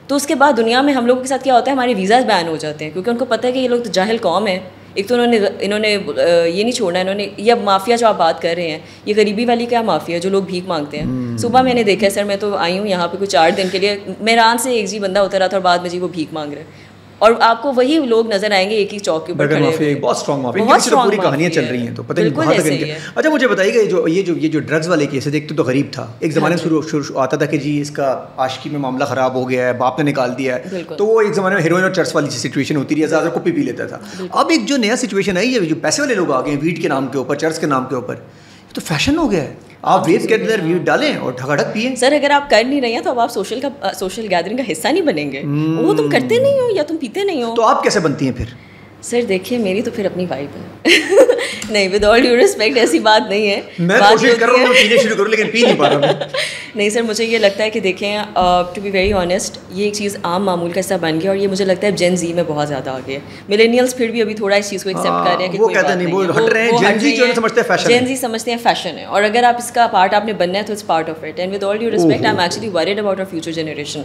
Speaker 1: تو اس کے بعد دنیا میں ہم لوگوں کے ساتھ کیا ہوتا ہے, ہمارے ویزاز بین ہو جاتے ہیں کیونکہ ان کو پتہ ہے کہ یہ لوگ تو جاہل قوم ہے. ایک تو انہوں نے یہ نہیں چھوڑنا, انہوں نے یہ مافیا جو آپ بات کر رہے ہیں یہ غریبی والی کیا مافیا جو لوگ بھیک مانگتے ہیں. صبح میں نے دیکھا سر, میں تو آئی ہوں یہاں پہ کچھ 8 دن کے لیے, میران سے ایک جی بندہ اتر رہا تھا اور بعد میں جی وہ بھیک مانگ رہے ہیں, اور آپ کو وہی لوگ نظر آئیں گے ایک ہی چوک کے اوپر کھڑے ہوئے.
Speaker 2: بہت اسٹرانگ مافیا, پوری کہانیاں چل رہی ہیں تو پتہ نہیں کہاں تک ان کے. اچھا مجھے بتائیے گا یہ جو ڈرگز والے کیس ہے, دیکھتے تو غریب تھا ایک زمانے میں شروع آتا تھا کہ جی اس کا عاشقی میں معاملہ خراب ہو گیا ہے, باپ نے نکال دیا ہے, تو وہ ایک زمانے میں ہیروئن اور چرس والی سچویشن ہوتی رہی, زیادہ کپی پی لیتا تھا. اب ایک جو نیا سچویشن ہے, یہ جو پیسے والے لوگ آ گئے ہیں ویٹ کے نام کے اوپر, چرس کے نام کے اوپر, تو فیشن ہو گیا ہے. آپ ویٹ کے اندر ویٹ ڈالیں اور ڈھکاڈھک پیئیں.
Speaker 1: سر اگر آپ کر نہیں رہے ہیں تو اب آپ سوشل گیدرنگ کا حصہ نہیں بنیں گے. وہ تم کرتے نہیں ہو یا تم پیتے نہیں ہو,
Speaker 2: تو آپ کیسے بنتی ہیں پھر؟
Speaker 1: سر دیکھیے میری تو پھر اپنی وائب ہے. نہیں ود آل ڈیو رسپیکٹ ایسی بات نہیں ہے.
Speaker 2: میں کوشش کر رہا ہوں پینے شروع کروں لیکن پی نہیں پا رہا ہوں.
Speaker 1: نہیں سر مجھے یہ لگتا ہے کہ دیکھیں ٹو بی ویری آنیسٹ یہ ایک چیز عام معمول کا حصہ بن گیا, اور یہ مجھے لگتا ہے جین زی میں بہت زیادہ آ گیا. ملینیلس پھر بھی ابھی تھوڑا اس چیز کو ایکسیپٹ کر رہے ہیں کہ کوئی بات نہیں, وہ ہٹ رہے ہیں. جین زی جو سمجھتے ہیں فیشن, جین زی سمجھتے ہیں فیشن ہے, اور اگر آپ اس کا پارٹ آپ نے بننا ہے تو it's part of it. And with all due respect I am actually worried about our future generation.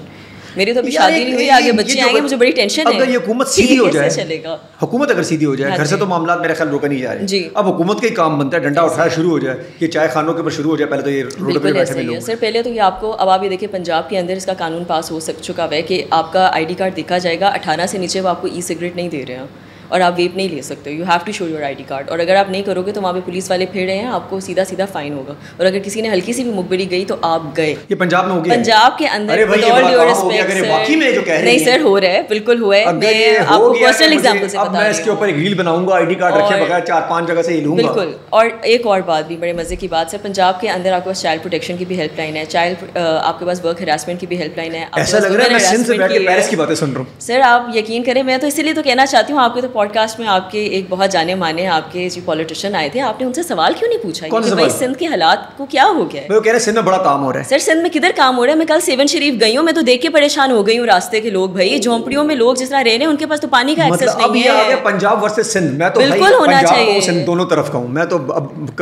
Speaker 1: میری تو ابھی شادی نہیں ہوئی, آگے بچے آئیں گے, مجھے بڑی ٹینشن ہے.
Speaker 2: اگر یہ حکومت سیدھی ہو جائے, چلے گا حکومت اگر سیدھی ہو جائے, گھر سے تو معاملات میرے خیال روکا نہیں جا رہے. جی اب حکومت کا ہی کام بنتا ہے ڈنڈا اٹھایا شروع ہو جائے, یہ چائے خانوں کے اوپر شروع ہو جائے. پہلے تو یہ روڈ پہ بیٹھے ہوئے لوگ.
Speaker 1: سر پہلے تو یہ آپ کو, اب آپ یہ دیکھیں پنجاب کے اندر اس کا قانون پاس ہو چکا ہے کہ آپ کا آئی ڈی کارڈ دیکھا جائے گا, 18 سے نیچے وہ آپ کو ای سگریٹ نہیں دے رہے ہیں. اور آپ ویپ نہیں لے سکتے. You have to show your ID card, اور اگر آپ نہیں کرو گے تو وہاں پہ پولیس والے پھر رہے ہیں, آپ کو سیدھا سیدھا فائن ہوگا. اور اگر کسی نے ہلکی سی بھی مخبری گئی تو آپ گئے.
Speaker 2: یہ پنجاب میں ہو گیا,
Speaker 1: پنجاب کے اندر نہیں سر ہو رہا ہے, بالکل ہوا ہے. میں آپ کو پرسنل ایگزامپل سے بتا رہی ہوں.
Speaker 2: میں اس کے اوپر ایک ریل بناؤں گا ID کارڈ رکھے بغیر 4-5 جگہ سے لوں گا.
Speaker 1: بالکل. اور ایک اور بات بھی بڑے مزے کی بات ہے, پنجاب کے اندر آپ کے پاس چائلڈ پروٹیکشن کی بھی ہیلپ لائن ہے, آپ کے پاس ورک ہراسمنٹ کی بھی ہیلپ لائن ہے.
Speaker 2: ایسا لگ رہا ہے میں سندھ سے بیٹھ کے پیرس کی باتیں سن رہا ہوں.
Speaker 1: سر آپ یقین کریں, میں تو اسی لیے تو کہنا چاہتی ہوں, آپ کے تو پوڈ کاسٹ میں آپ کے ایک بہت جانے مانے آپ کے جو پولیٹیشین آئے تھے, آپ نے ان سے سوال کیوں نہیں پوچھا کہ بھائی سندھ کے حالات کو کیا ہو گیا ہے؟
Speaker 2: وہ کہہ رہے سندھ میں بڑا کام ہو رہا ہے.
Speaker 1: سر سندھ میں کدھر کام ہو رہا ہے؟ میں کل سیون شریف گئی ہوں, میں تو دیکھ کے پریشان ہو گئی ہوں. راستے کے لوگ بھائی جھونپڑیوں میں لوگ جس طرح رہ رہے ہیں, ان کے پاس تو پانی کا ایکسیس نہیں ہے.
Speaker 2: پنجاب ورسز سندھ, میں تو
Speaker 1: بالکل ہونا چاہیے
Speaker 2: سندھ دونوں طرف کا ہوں میں تو.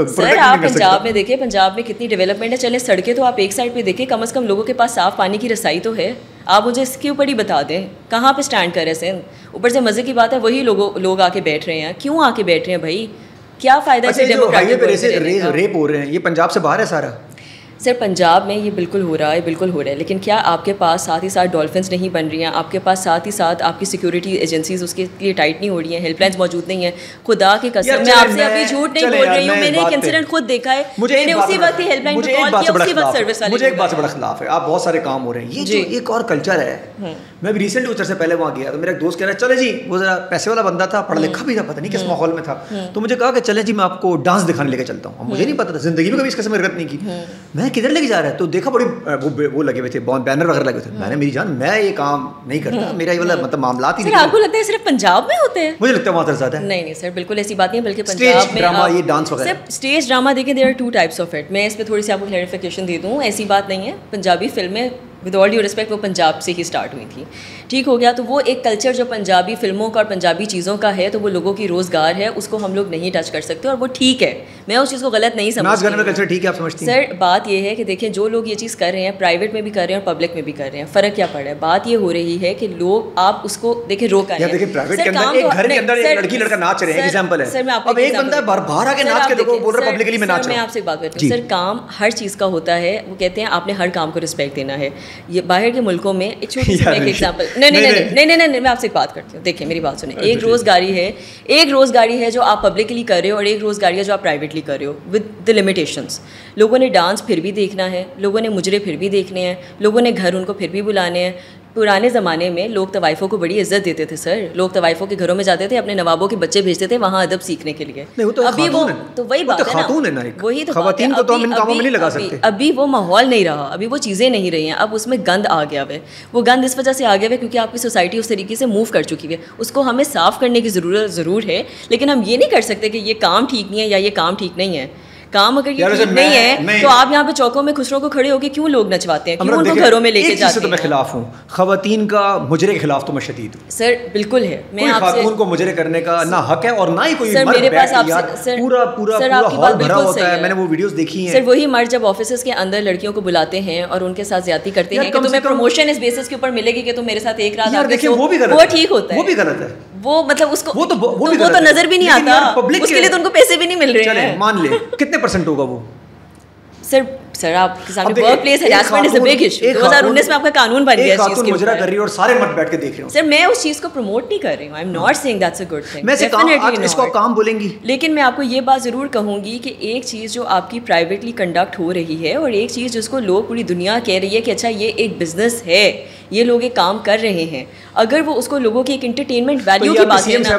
Speaker 1: سر آپ پنجاب میں دیکھیں, پنجاب میں کتنی ڈیولپمنٹ ہے. چلے سڑکیں تو آپ ایک سائڈ پہ دیکھیں, کم از کم لوگوں کے پاس صاف پانی کی رسائی تو ہے. آپ مجھے اس کے اوپر ہی بتا دیں کہاں پہ اسٹینڈ کر رہے ہیں سندھ. اوپر سے مزے کی بات ہے, وہی لوگ آ کے بیٹھ رہے ہیں. کیوں آ کے بیٹھ رہے ہیں بھائی؟ کیا فائدہ ہے
Speaker 2: ڈیموکریٹک ریپ ہو رہے ہیں, یہ پنجاب سے باہر ہے سارا.
Speaker 1: سر پنجاب میں یہ بالکل ہو رہا ہے, بالکل ہو رہا ہے. لیکن کیا آپ کے پاس ساتھ ہی ساتھ ڈولفنس نہیں بن رہی ہیں؟ آپ کے پاس ساتھ ہی ساتھ آپ کی سیکورٹی ایجنسیز اس کے لیے ٹائٹ نہیں ہو رہی ہیں؟ ہیلپ لائنس موجود نہیں ہیں؟ خدا کی قسم میں آپ سے ابھی جھوٹ نہیں بول رہی ہوں, میں نے ایک انسیڈنٹ خود دیکھا ہے. میں نے اسی وقت ہیلپ لائن پہ کال کیا, اسی وقت سروس والے.
Speaker 2: مجھے ایک بات سے بڑا خلاف ہے, آپ بہت سارے کام ہو رہے ہیں, یہ جو ایک اور کلچر ہے. میں بھی ریسنٹلی کچھ عرصے پہلے وہاں گیا تو میرا ایک دوست کہہ رہا ہے چلے جی, وہ ذرا پیسے والا بندہ تھا, پڑھا لکھا بھی تھا, پتہ نہیں کس ماحول میں تھا, تو مجھے کہا کہ چلے جی میں آپ کو ڈانس دکھانے لے کے چلتا ہوں. مجھے نہیں پتا تھا, زندگی میں کبھی اس قسم حرکت نہیں کی. میں کدھر لے کے جا رہا ہے تو دیکھا بڑی وہ لگے ہوئے تھے, بینر وغیرہ لگے ہوئے تھے. میں نے میری جان میں یہ کام نہیں کرتا, میرا یہ والا مطلب معاملات ہی نہیں.
Speaker 1: آپ کو لگتا ہے صرف پنجاب میں ہوتے ہیں؟
Speaker 2: مجھے لگتا ہے وہاں زیادہ ہے.
Speaker 1: نہیں سر, بالکل ایسی بات نہیں ہے, بلکہ پنجاب میں
Speaker 2: ڈرامہ, یہ ڈانس وغیرہ,
Speaker 1: اسٹیج ڈرامہ دیکھیں, there are 2 types of it. میں اس پہ تھوڑی سی آپ کو کلیریفیکیشن دے دوں, ایسی بات نہیں ہے. پنجابی فلمیں ود آل ڈیو ریسپیکٹ وہ پنجاب سے ہی اسٹارٹ ہوئی تھی, ٹھیک ہو گیا. تو وہ ایک کلچر جو پنجابی فلموں کا اور پنجابی چیزوں کا ہے, تو وہ لوگوں کی روزگار ہے, اس کو ہم لوگ نہیں ٹچ کر سکتے, اور وہ ٹھیک ہے. میں اس چیز کو غلط نہیں سمجھتی. سر بات یہ ہے کہ دیکھیں جو لوگ یہ چیز کر رہے ہیں, پرائیویٹ میں بھی کر رہے ہیں اور پبلک میں بھی کر رہے ہیں, فرق کیا پڑ رہا ہے؟ بات یہ ہو رہی ہے کہ لوگ آپ اس کو دیکھیں روکا ہے.
Speaker 2: دیکھیں پرائیویٹ کے اندر ایک گھر کے اندر ایک لڑکی لڑکا ناچ رہے ہیں, ایگزامپل ہے. اب ایک بندہ باہر آ کے ناچ کے دیکھو, بول رہا پبلکلی میں ناچ رہا ہوں.
Speaker 1: میں آپ سے ایک بات کرتی ہوں, سر کام ہر چیز کا ہوتا ہے. وہ کہتے ہیں آپ نے ہر کام کو رسپیکٹ دینا ہے. یہ باہر کے ملکوں میں ایک چھوٹی سی ایگزامپل, نہیں میں آپ سے ایک بات کرتی ہوں. دیکھیں میری بات سنیں, ایک روزگاری ہے جو آپ پبلکلی کر رہے ہو, اور ایک روزگاری ہے جو آپ پرائیویٹلی کر رہے ہو ود دی لمیٹیشنس. لوگوں نے ڈانس پھر بھی دیکھنا ہے, لوگوں نے مجرے پھر بھی دیکھنے ہیں, لوگوں نے گھر ان کو پھر بھی بلانے ہیں. پرانے زمانے میں لوگ طوائفوں کو بڑی عزت دیتے تھے سر. لوگ طوائفوں کے گھروں میں جاتے تھے, اپنے نوابوں کے بچے بھیجتے تھے وہاں ادب سیکھنے کے لیے. ابھی وہ تو وہی بات ہے نا, وہی تو خواتین کو تو ہم ان کاموں میں نہیں لگا سکتے. ابھی وہ ماحول نہیں رہا, ابھی وہ چیزیں نہیں رہی ہیں. اب اس میں گند آ گیا ہے. وہ گند اس وجہ سے آ گیا ہے کیونکہ آپ کی سوسائٹی اس طریقے سے موو کر چکی ہے. اس کو ہمیں صاف کرنے کی ضرورت ضرور ہے, لیکن ہم یہ نہیں کر سکتے کہ یہ کام ٹھیک نہیں ہے یا یہ کام ٹھیک نہیں ہے. کام اگر یہ ٹھیک نہیں ہے تو آپ یہاں پہ چوکوں میں خسروں کو کھڑے ہو کے کیوں لوگ نچواتے ہیں, کیوں ان کو گھروں میں لے کے جاتے ہیں؟
Speaker 2: تو میں خلاف ہوں, خواتین کا مجرے کے خلاف تو میں شدید ہوں
Speaker 1: سر. بالکل ہے, میں آپ سے
Speaker 2: خاتون کو مجرے کرنے کا نہ حق ہے اور نہ ہی کوئی
Speaker 1: سر. میرے پاس آپ سے
Speaker 2: پورا ہال بھرا ہوتا ہے. میں نے وہ ویڈیوز دیکھی ہیں
Speaker 1: سر. وہی مرد جب آفیسز کے اندر لڑکیوں کو بلاتے ہیں اور ان کے ساتھ زیادتی کرتے ہیں کہ تمہیں پروموشن اس بیسس کے اوپر ملے گی کہ تم میرے ساتھ ایک رات آ کے, وہ ٹھیک ہوتا ہے,
Speaker 2: وہ بھی غلط ہے.
Speaker 1: وہ مطلب اس کو وہ تو نظر بھی نہیں آتا, اس کے لیے تو ان کو پیسے بھی نہیں مل رہے ہیں.
Speaker 2: مان لیں کتنے % ہوگا وہ
Speaker 1: سر آپ کے سامنے work place harassment is a big issue. 2019 میں آپ کا قانون بن گیا اس چیز کے
Speaker 2: مجرا کر رہی ہے اور سارے مرد بیٹھ کے دیکھ رہے ہوں.
Speaker 1: سر میں اس چیز کو پروموٹ نہیں کر رہی ہوں, I am not saying that's a good thing.
Speaker 2: میں اس کو کام بولیں گی,
Speaker 1: لیکن میں آپ کو یہ بات ضرور کہوں گی کہ ایک چیز جو آپ کی پرائیویٹلی کنڈکٹ ہو رہی ہے, اور ایک چیز جس کو لوگ پوری دنیا کہہ رہی ہے کہ اچھا یہ ایک بزنس ہے, یہ لوگ ایک کام کر رہے ہیں, اگر وہ اس کو لوگوں کی ایک انٹرٹینمنٹ ویلیو کی بات ہے نا.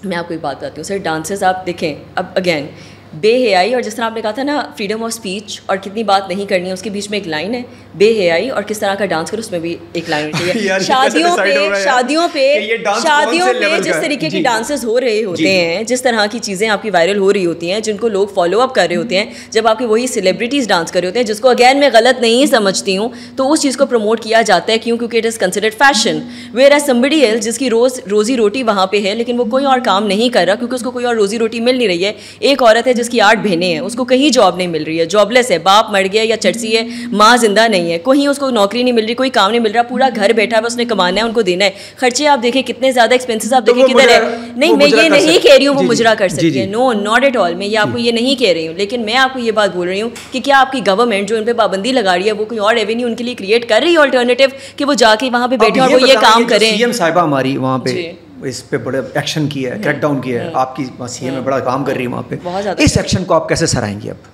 Speaker 1: میں آپ کو ایک بات بتاتی ہوں سر, ڈانسز آپ دیکھیں, اب اگین بے حیائی, اور جس طرح آپ نے کہا تھا نا فریڈم آف اسپیچ اور کتنی بات نہیں کرنی ہے, اس کے بیچ میں ایک لائن ہے بے حیائی, اور کس طرح کا ڈانس کرو اس میں بھی ایک لائن ہوتی ہے. شادیوں پہ جس طریقے کی ڈانسز ہو رہے ہوتے ہیں, جس طرح کی چیزیں آپ کی وائرل ہو رہی ہوتی ہیں, جن کو لوگ فالو اپ کر رہے ہوتے ہیں, جب آپ کی وہی سیلیبریٹیز ڈانس کر رہے ہوتے ہیں, جس کو اگین میں غلط نہیں سمجھتی ہوں, تو اس چیز کو پروموٹ کیا جاتا ہے. کیوں؟ کیونکہ it is considered fashion. Whereas somebody else جس کی روزی روٹی وہاں پہ ہے, لیکن وہ کوئی اور کام نہیں کر رہا کیونکہ اس کو کوئی اور روزی روٹی مل نہیں رہی ہے. ایک عورت ہے جس کی 8 بہنیں ہیں, اس کو کہیں جاب نہیں مل رہی ہے, جاب لیس ہے, باپ مر گیا یا چرسی ہے, ماں زندہ نہیں ہے, کہیں اس کو نوکری نہیں مل رہی, کوئی کام نہیں مل رہا, پورا گھر بیٹھا ہے, اس نے کمانا ہے, ان کو دینا ہے, خرچے آپ دیکھیں کتنے زیادہ ایکسپینسز آپ دیکھیں کدھر ہے. نہیں میں یہ نہیں کہہ رہی ہوں وہ مجرا کر سکتی ہے, نو ناٹ ایٹ آل, میں یہ آپ کو یہ نہیں کہہ رہی ہوں, لیکن میں آپ کو یہ بات بول رہی ہوں کہ کیا آپ کی گورنمنٹ جو ان پہ پابندی لگا رہی ہے وہ کوئی اور ایونیو ان کے لیے کریٹ کر رہی ہے آلٹرنیٹیو کہ وہ جا کے وہاں پہ بیٹھے اور وہ یہ کام کریں.
Speaker 2: سی ایم صاحبہ ہماری وہاں پہ اس پہ بڑے ایکشن کیا ہے, کریک ڈاؤن کیا ہے, آپ کی سی ایم میں بڑا کام کر رہی ہے وہاں پہ, اس ایکشن کو آپ کیسے سرائیں گے؟ اب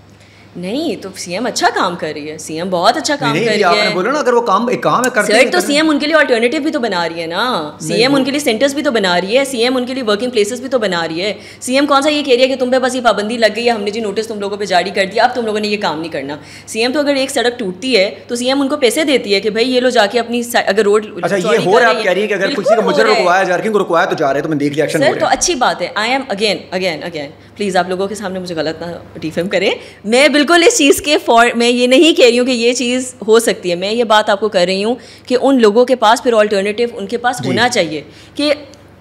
Speaker 1: نہیں تو سی ایم اچھا کام کر رہی ہے, سی ایم بہت اچھا کام کر رہی ہے.
Speaker 2: آپ نے بولا نا اگر وہ کام ایک کام ہے کرتے ہیں
Speaker 1: تو سی ایم ان کے لیے آلٹرنیٹیو بھی تو بنا رہی ہے نا, سی ایم ان کے لیے سینٹرز بھی تو بنا رہی ہے, سی ایم ان کے لیے ورکنگ پلیسز بھی تو بنا رہی ہے. سی ایم کون سا یہ کہہ رہی ہے کہ تم پہ بس یہ پابندی لگ گئی ہے, ہم نے جی نوٹس تم لوگوں پہ جاری کر دیا, اب تم لوگوں نے یہ کام نہیں کرنا. سی ایم تو اگر ایک سڑک ٹوٹتی ہے تو سی ایم ان کو پیسے دیتی ہے کہ بھائی یہ لو جا کے اپنی اگر روڈ.
Speaker 2: اچھا یہ ہو رہا ہے, آپ کہہ رہی ہیں کہ اگر کسی کو مجرم رکوایا جا رہا ہے, رکوایا تو جا رہے ہیں, تو میں دیکھ لیا ایکشن ہو رہا ہے.
Speaker 1: تو اچھی بات ہے. آئی ایم اگین پلیز آپ لوگوں کے سامنے مجھے غلط نہ ڈیفیم کریں, میں بالکل اس چیز کے میں یہ نہیں کہہ رہی ہوں کہ یہ چیز ہو سکتی ہے, میں یہ بات آپ کو کر رہی ہوں کہ ان لوگوں کے پاس پھر آلٹرنیٹیو ان کے پاس ہونا چاہیے کہ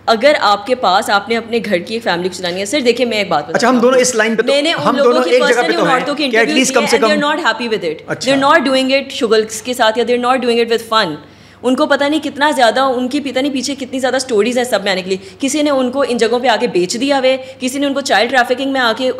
Speaker 1: اگر آپ کے پاس آپ نے اپنے گھر کی ایک فیملی کو چلانی ہے. سر دیکھیے میں ایک بات,
Speaker 2: اچھا ہم دونوں اس لائن پہ
Speaker 1: میں نے ان لوگوں کی پرسنلی ان عورتوں کے انٹرویوز کیے and they're not happy with it, they're not doing it شگلس کے ساتھ یا they're not doing it with fun. ان کو پتہ نہیں کتنا زیادہ ان کی پتہ نہیں پیچھے کتنی زیادہ سٹوریز ہیں سب میں آنے کے لیے. کسی نے ان کو ان جگہوں پہ آ کے بیچ دیا ہوئے, کسی نے ان کو چائلڈ ٹریفکنگ میں آ کے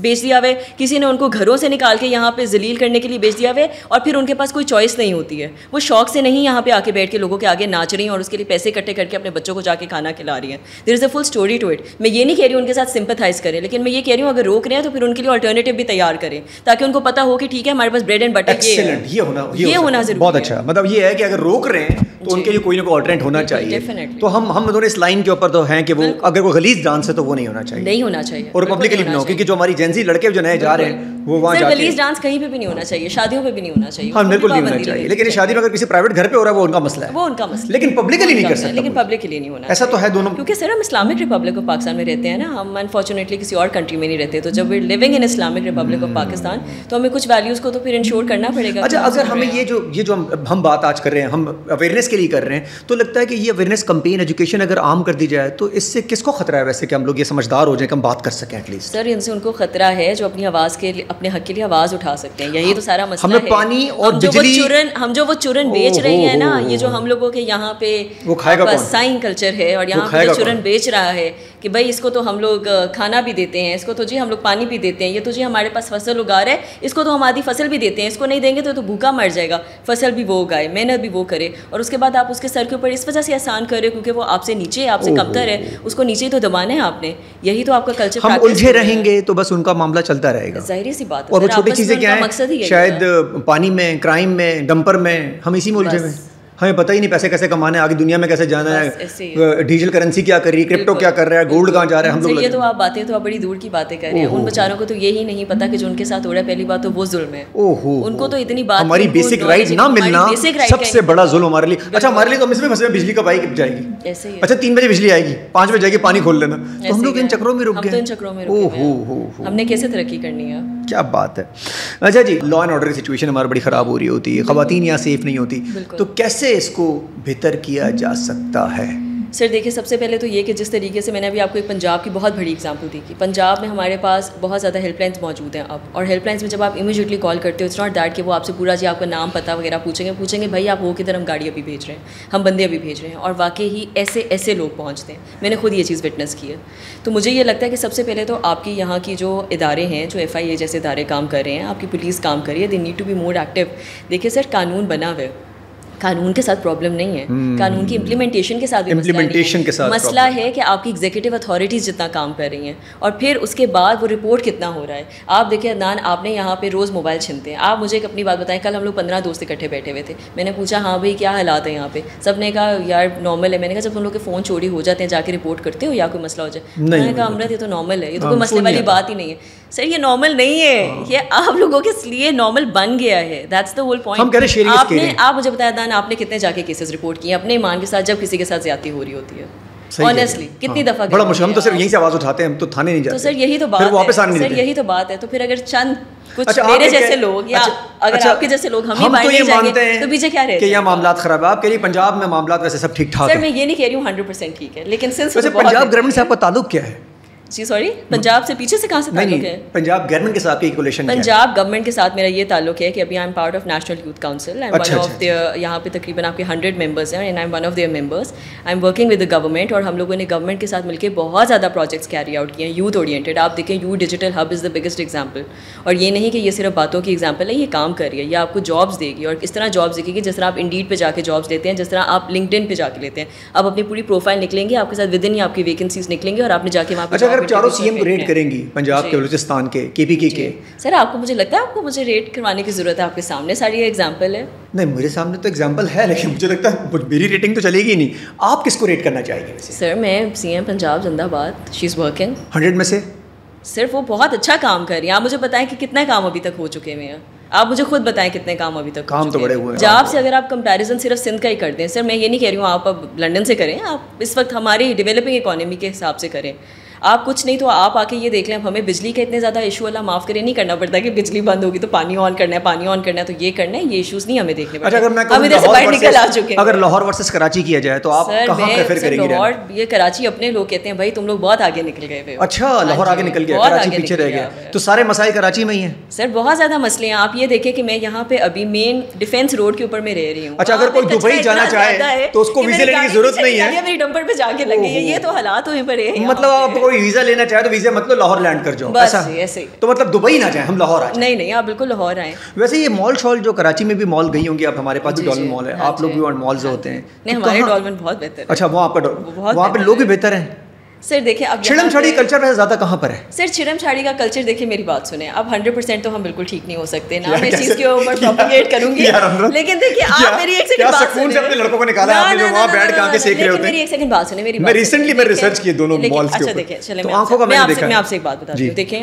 Speaker 1: بیچ دیا ہوئے, کسی نے ان کو گھروں سے نکال کے یہاں پہ ذلیل کرنے کے لیے بیچ دیا ہوئے, اور پھر ان کے پاس کوئی چوائس نہیں ہوتی ہے. وہ شوق سے نہیں یہاں پہ آ کے بیٹھ کے لوگوں کے آگے ناچ رہی ہیں اور اس کے لیے پیسے اکٹھے کر کے اپنے بچوں کو جا کے کھانا کھلا رہی ہیں. دیر is a full story to it. میں یہ نہیں کہہ رہی ہوں ان کے ساتھ سمپتھائز کریں, لیکن میں یہ کہہ رہی ہوں اگر روک رہے ہیں تو پھر ان کے لیے آلٹرنیٹیو بھی تیار کریں تاکہ ان کو پتہ ہو کہ ٹھیک ہے ہمارے پاس بریڈ اینڈ بٹر یہ ہونا ضروری.
Speaker 2: بہت اچھا, مطلب یہ ہے کہ اگر روک رہے ہیں تو ان کے لیے کوئی نہ کوئی آلٹرنیٹ ہونا چاہیے. تو ہم دونوں اس لائن کے اوپر تو ہیں کہ وہ اگر وہ غلیظ ڈانس ہے تو وہ نہیں ہونا چاہیے, اور پبلکلی بھی نہ ہو, کیونکہ جو ہماری جینزی لڑکے جو نئے جا رہے ہیں وہ وہاں جا کے
Speaker 1: غلیظ ڈانس کہیں پہ بھی نہیں ہونا چاہیے, شادیوں پہ بھی نہیں ہونا چاہیے.
Speaker 2: ہاں بالکل نہیں ہونا چاہیے, لیکن شادی میں اگر کسی پرائیویٹ گھر پہ ہو رہا ہے وہ ان کا مسئلہ ہے,
Speaker 1: وہ ان کا مسئلہ,
Speaker 2: لیکن پبلکلی نہیں کر سکتے,
Speaker 1: لیکن پبلکلی نہیں ہونا
Speaker 2: ایسا تو ہے دونوں.
Speaker 1: کیونکہ سر ہم اسلامک ریپبلک آف پاکستان میں رہتے ہیں نا, ہم انفارچونیٹلی کسی اور کنٹری میں نہیں رہتے, تو جب we living in Islamic Republic of Pakistan تو ہمیں کچھ ویلیوز کو تو پھر انشور کرنا پڑے گا.
Speaker 2: اچھا اگر ہمیں یہ جو ہم بات آج کر رہے ہیں, ہم اویئرنیس کے لیے کر رہے ہیں, تو لگتا ہے کہ یہ اویئرنیس کمپین ایجوکیشن اگر عام کر دی جائے تو اس سے کس کو خطرہ ہے ویسے کہ ہم لوگ یہ سمجھدار ہو جائیں کہ ہم بات کر سکیں ایٹ لیسٹ؟
Speaker 1: سر ان سے ان کو خطرہ ہے جو اپنی آواز کے اپنے حق کے لیے آواز اٹھا سکتے ہیں, یہی تو سارا مسئلہ ہے.
Speaker 2: پانی اور بجلی,
Speaker 1: ہم جو وہ چورن بیچ رہے ہیں نا, یہ جو ہم لوگوں کے یہاں پہ سائن کلچر ہے اور یہاں پہ چورن بیچ رہا ہے کہ بھائی اس کو تو ہم لوگ کھانا بھی دیتے ہیں, اس کو تو جی ہم لوگ پانی بھی دیتے ہیں, یہ تو جی ہمارے پاس فصل اگا رہا ہے, اس کو تو ہم آدھی فصل بھی دیتے ہیں, اس کو نہیں دیں گے تو بھوکا مر جائے گا. فصل بھی وہ اگائے, محنت بھی وہ کرے, اور اس کے بعد آپ اس کے سر کے اوپر اس وجہ سے احسان کر رہے ہو کیونکہ وہ آپ سے نیچے, آپ سے کمتر ہے, اس کو نیچے ہی تو دبانا ہے آپ نے. یہی تو آپ کا کلچر.
Speaker 2: ہم الجھے رہیں گے تو بس ان کا معاملہ چلتا رہے گا,
Speaker 1: ظاہری سی بات ہے.
Speaker 2: اور وہ چھوٹی چیزیں کیا ہیں, شاید پانی میں, کرائم میں, ڈمپر میں, ہم اسی میں الجھے ہوئے, ہمیں پتہ ہی نہیں پیسے کیسے کمانے, آگے دنیا میں کیسے جانا ہے, ڈیجیٹل کرنسی کیا کر رہی ہے, کرپٹو کیا کر رہا ہے, گولڈ کہاں جا رہا ہے. ہم لوگ
Speaker 1: یہ تو آپ باتیں تو آپ بڑی دور کی باتیں کر رہے ہیں, ان بیچاروں کو تو یہی نہیں پتا کہ جو ان کے ساتھ ہو رہا ہے پہلی بات تو وہ ظلم ہے. ان کو تو اتنی بات,
Speaker 2: ہماری بیسک رائٹ نہ ملنا سب سے بڑا ظلم ہمارے لیے. اچھا ہمارے لیے تو ہم اس میں پھنسے ہیں, بجلی کب آئے گی جائے گی, اچھا 3 بجے بجلی آئے گی, 5 بجے جائے گی, پانی کھول لینا, تو ہم لوگ ان چکروں میں رک گئے.
Speaker 1: ہم نے کیسے ترقی کرنی ہے,
Speaker 2: کیا بات ہے. اچھا جی, لا اینڈ آرڈر کی سچویشن ہماری بڑی خراب ہو رہی ہوتی ہے, خواتین یہاں سیف نہیں ہوتی, تو کیسے اس کو بہتر کیا جا سکتا ہے؟
Speaker 1: سر دیکھیے سب سے پہلے تو یہ کہ جس طریقے سے میں نے ابھی آپ کو ایک پنجاب کی بہت بڑی اگزامپل دی کہ پنجاب میں ہمارے پاس بہت زیادہ ہیلپ لائنس موجود ہیں اب, اور ہیلپ لائنس میں جب آپ امیڈیٹلی کال کرتے ہو, اٹس ناٹ دیٹ کہ وہ آپ سے پورا جی آپ کا نام پتہ وغیرہ پوچھیں گے بھائی آپ ہو کدھر, ہم گاڑی ابھی بھیج رہے ہیں, ہم بندے ابھی بھیج رہے ہیں, اور واقعی ہی ایسے لوگ پہنچتے ہیں. میں نے خود یہ چیز وٹنس کی ہے. تو مجھے یہ لگتا ہے کہ سب سے پہلے تو آپ کی یہاں کی جو ادارے ہیں, جو FIA جیسے ادارے کام کر رہے ہیں, آپ کی پولیس کام کر رہی ہے, they need to be more active. دیکھیے سر قانون بنا ہوا ہے, قانون کے ساتھ پرابلم نہیں ہے, قانون کی امپلیمنٹیشن کے ساتھ مسئلہ ہے کہ آپ کی ایگزیکٹو اتھارٹیز جتنا کام کر رہی ہیں, اور پھر اس کے بعد وہ رپورٹ کتنا ہو رہا ہے. آپ دیکھیں عدنان, آپ نے یہاں پہ روز موبائل چھنتے ہیں, آپ مجھے ایک اپنی بات بتائیں, کل ہم لوگ 15 دوست اکٹھے بیٹھے ہوئے تھے, میں نے پوچھا ہاں بھائی کیا حالات ہیں یہاں پہ, سب نے کہا یار نارمل ہے. میں نے کہا جب تم لوگ کے فون چوری ہو جاتے ہیں جا کے رپورٹ کرتے ہو یا کوئی مسئلہ ہو جائے, میں نے کہا امرت یہ تو نارمل ہے, یہ تو کوئی مسئلے والی بات ہی نہیں ہے. سر یہ نارمل نہیں ہے, یہ آپ لوگوں کے لیے نارمل بن گیا ہے, دیٹس دا ہول پوائنٹ. آپ مجھے بتایا عدنان, آپ نے کتنے جا کے کیسز رپورٹ کیے اپنے ایمان کے ساتھ جب کسی کے ساتھ زیادتی ہو رہی ہوتی ہے, آنیسٹلی کتنی دفعہ
Speaker 2: بڑا مشکل. ہم تو صرف یہیں سے آواز اٹھاتے ہیں, ہم تو تھانے نہیں جاتے.
Speaker 1: تو سر یہی تو بات ہے, سر یہی تو بات ہے. تو پھر اگر چند کچھ میرے جیسے لوگ یا اگر آپ کے جیسے لوگ ہم ہی بائنڈ جائیں گے تو پیچھے کیا رہے
Speaker 2: کہ یہاں معاملات خراب ہے. آپ کہہ رہی پنجاب میں معاملات ویسے سب ٹھیک ٹھاک ہیں.
Speaker 1: سر میں یہ نہیں کہہ رہی ہوں 100% ٹھیک ہے, لیکن سنس
Speaker 2: پنجاب گورنمنٹ سے آپ کا تعلق کیا ہے؟
Speaker 1: جی سوری پنجاب سے پیچھے سے کہاں سے تعلق ہے؟
Speaker 2: پنجاب گورنمنٹ کے ساتھ کی کولیشن ہے؟
Speaker 1: پنجاب گورنمنٹ کے ساتھ میرا یہ تعلق ہے کہ ابھی I am part of national youth council, یہاں پہ تقریباً آپ کے 100 ممبرس ہیں and I am one of their members. I am working with the government اور ہم لوگوں نے گورنمنٹ کے ساتھ مل کے بہت زیادہ پروجیکٹس کیری آؤٹ کیے ہیں یوتھ اورینٹیڈ. آپ دیکھیں you digital hub is the biggest example. اور یہ نہیں کہ یہ صرف باتوں کی ایگزامپل ہے، یہ کام کر رہی ہے، یہ آپ کو جابس دے گی. اور اس طرح جابس دے گی جس طرح آپ انڈیڈ پہ جا کے جابس لیتے ہیں، جس طرح آپ لنکڈ ان پہ جا کے لیتے ہیں. آپ اپنی پوری پروفائل نکلیں گے، آپ کے ساتھ ود ان ہی آپ کی ویکنسیز نکلیں گے اور آپ نے جا کے وہاں پہ.
Speaker 2: اچھا اگر چاروں سی ایم کو ریٹ کریں گی پنجاب کے، بلوچستان کے، کے پی کے
Speaker 1: سر آپ کو مجھے لگتا ہے آپ کو مجھے ریٹ کروانے کی ضرورت ہے؟ آپ کے سامنے ساری ایگزامپل ہے.
Speaker 2: نہیں میرے سامنے تو ایگزامپل ہے لیکن مجھے لگتا ہے میری ریٹنگ تو چلے گی نہیں. آپ کس کو ریٹ کرنا چاہیں گے ویسے؟
Speaker 1: سر میں سی ایم پنجاب زندہ باد، شی از ورکنگ
Speaker 2: 100 میں سے.
Speaker 1: صرف وہ بہت اچھا کام کر رہی ہیں. آپ مجھے بتائیں کہ کتنے کام ابھی تک ہو چکے ہوئے ہیں؟ آپ مجھے خود بتائیں کتنے کام ابھی تک.
Speaker 2: کام تو بڑے ہوئے ہیں.
Speaker 1: جاب سے اگر آپ کمپیریزن صرف سندھ کا ہی کرتے ہیں، سر میں یہ نہیں کہہ رہی ہوں آپ اب لنڈن سے کریں، آپ اس وقت ہماری ڈیولپنگ اکانومی کے حساب سے کریں. آپ کچھ نہیں تو آپ آ کے یہ دیکھ لیں، اب ہمیں بجلی کا اتنے زیادہ ایشو اللہ معاف کرے نہیں کرنا پڑتا کہ بجلی بند ہوگی تو پانی آن کرنا ہے، پانی آن کرنا ہے تو یہ کرنا ہے، یہ ایشوز نہیں ہمیں دیکھنے پڑتے. ہم ادھر سے باہر نکل آ چکے ہیں.
Speaker 2: اگر لاہور ورسز کراچی کیا جائے تو آپ کہاں پریفر کریں گے؟
Speaker 1: لاہور، یہ کراچی اپنے لوگ کہتے ہیں بھائی تم لوگ بہت آگے نکل گئے ہوئے.
Speaker 2: اچھا لاہور آگے نکل گیا، کراچی پیچھے رہ گیا، تو سارے مسائل کراچی میں ہی ہیں.
Speaker 1: سر بہت زیادہ مسئلے ہیں. آپ یہ دیکھیں کہ میں یہاں پہ ابھی مین ڈیفینس روڈ کے اوپر میں رہ رہی ہوں.
Speaker 2: اچھا اگر کوئی دبئی جانا چاہے تو اس کو ویزا لینے کی ضرورت نہیں ہے؟
Speaker 1: میری ڈمپر پہ جا کے لگی ہے، یہ تو حالات ہوئے پڑے ہیں.
Speaker 2: مطلب آپ کوئی ویزا لینا چاہے تو ویزا مطلب لاہور لینڈ کر جاؤ،
Speaker 1: ایسے
Speaker 2: تو مطلب دبئی نہ جائیں، ہم لاہور آ جائیں.
Speaker 1: نہیں آپ بالکل لاہور آئیں.
Speaker 2: ویسے یہ مال شال جو کراچی میں بھی مال گئی ہوں گی آپ، ہمارے پاس بھی ڈالمن مال ہے، آپ لوگ بھی وہاں مالز ہوتے ہیں.
Speaker 1: نہیں ہمارے ڈالمن بہت بہتر ہے.
Speaker 2: اچھا وہاں پر وہاں پہ لوگ بھی بہتر ہیں.
Speaker 1: سر دیکھیں اب
Speaker 2: چھڑم چھاڑی کلچر میں زیادہ کہاں پر ہے؟
Speaker 1: سر چھڑم چھاڑی کا کلچر دیکھیں میری بات سنیں، اب 100% تو ہم بالکل ٹھیک نہیں ہو سکتے نا، میں اس چیز کے اوپر پروپیگیٹ کروں گی، لیکن دیکھیے آپ میری ایک سیکنڈ بات سنیں.
Speaker 2: اپنے لڑکوں کو نکالا آپ نے جو وہاں بیٹھ کے آ کے سیکھ رہے ہوتے ہیں.
Speaker 1: میری ایک سیکنڈ بات سنیں،
Speaker 2: میں ریسنٹلی میں ریسرچ کی دونوں مالز کے اوپر.
Speaker 1: اچھا دیکھیں چلیں میں آپ سے ایک بات بتاتی ہوں. دیکھیں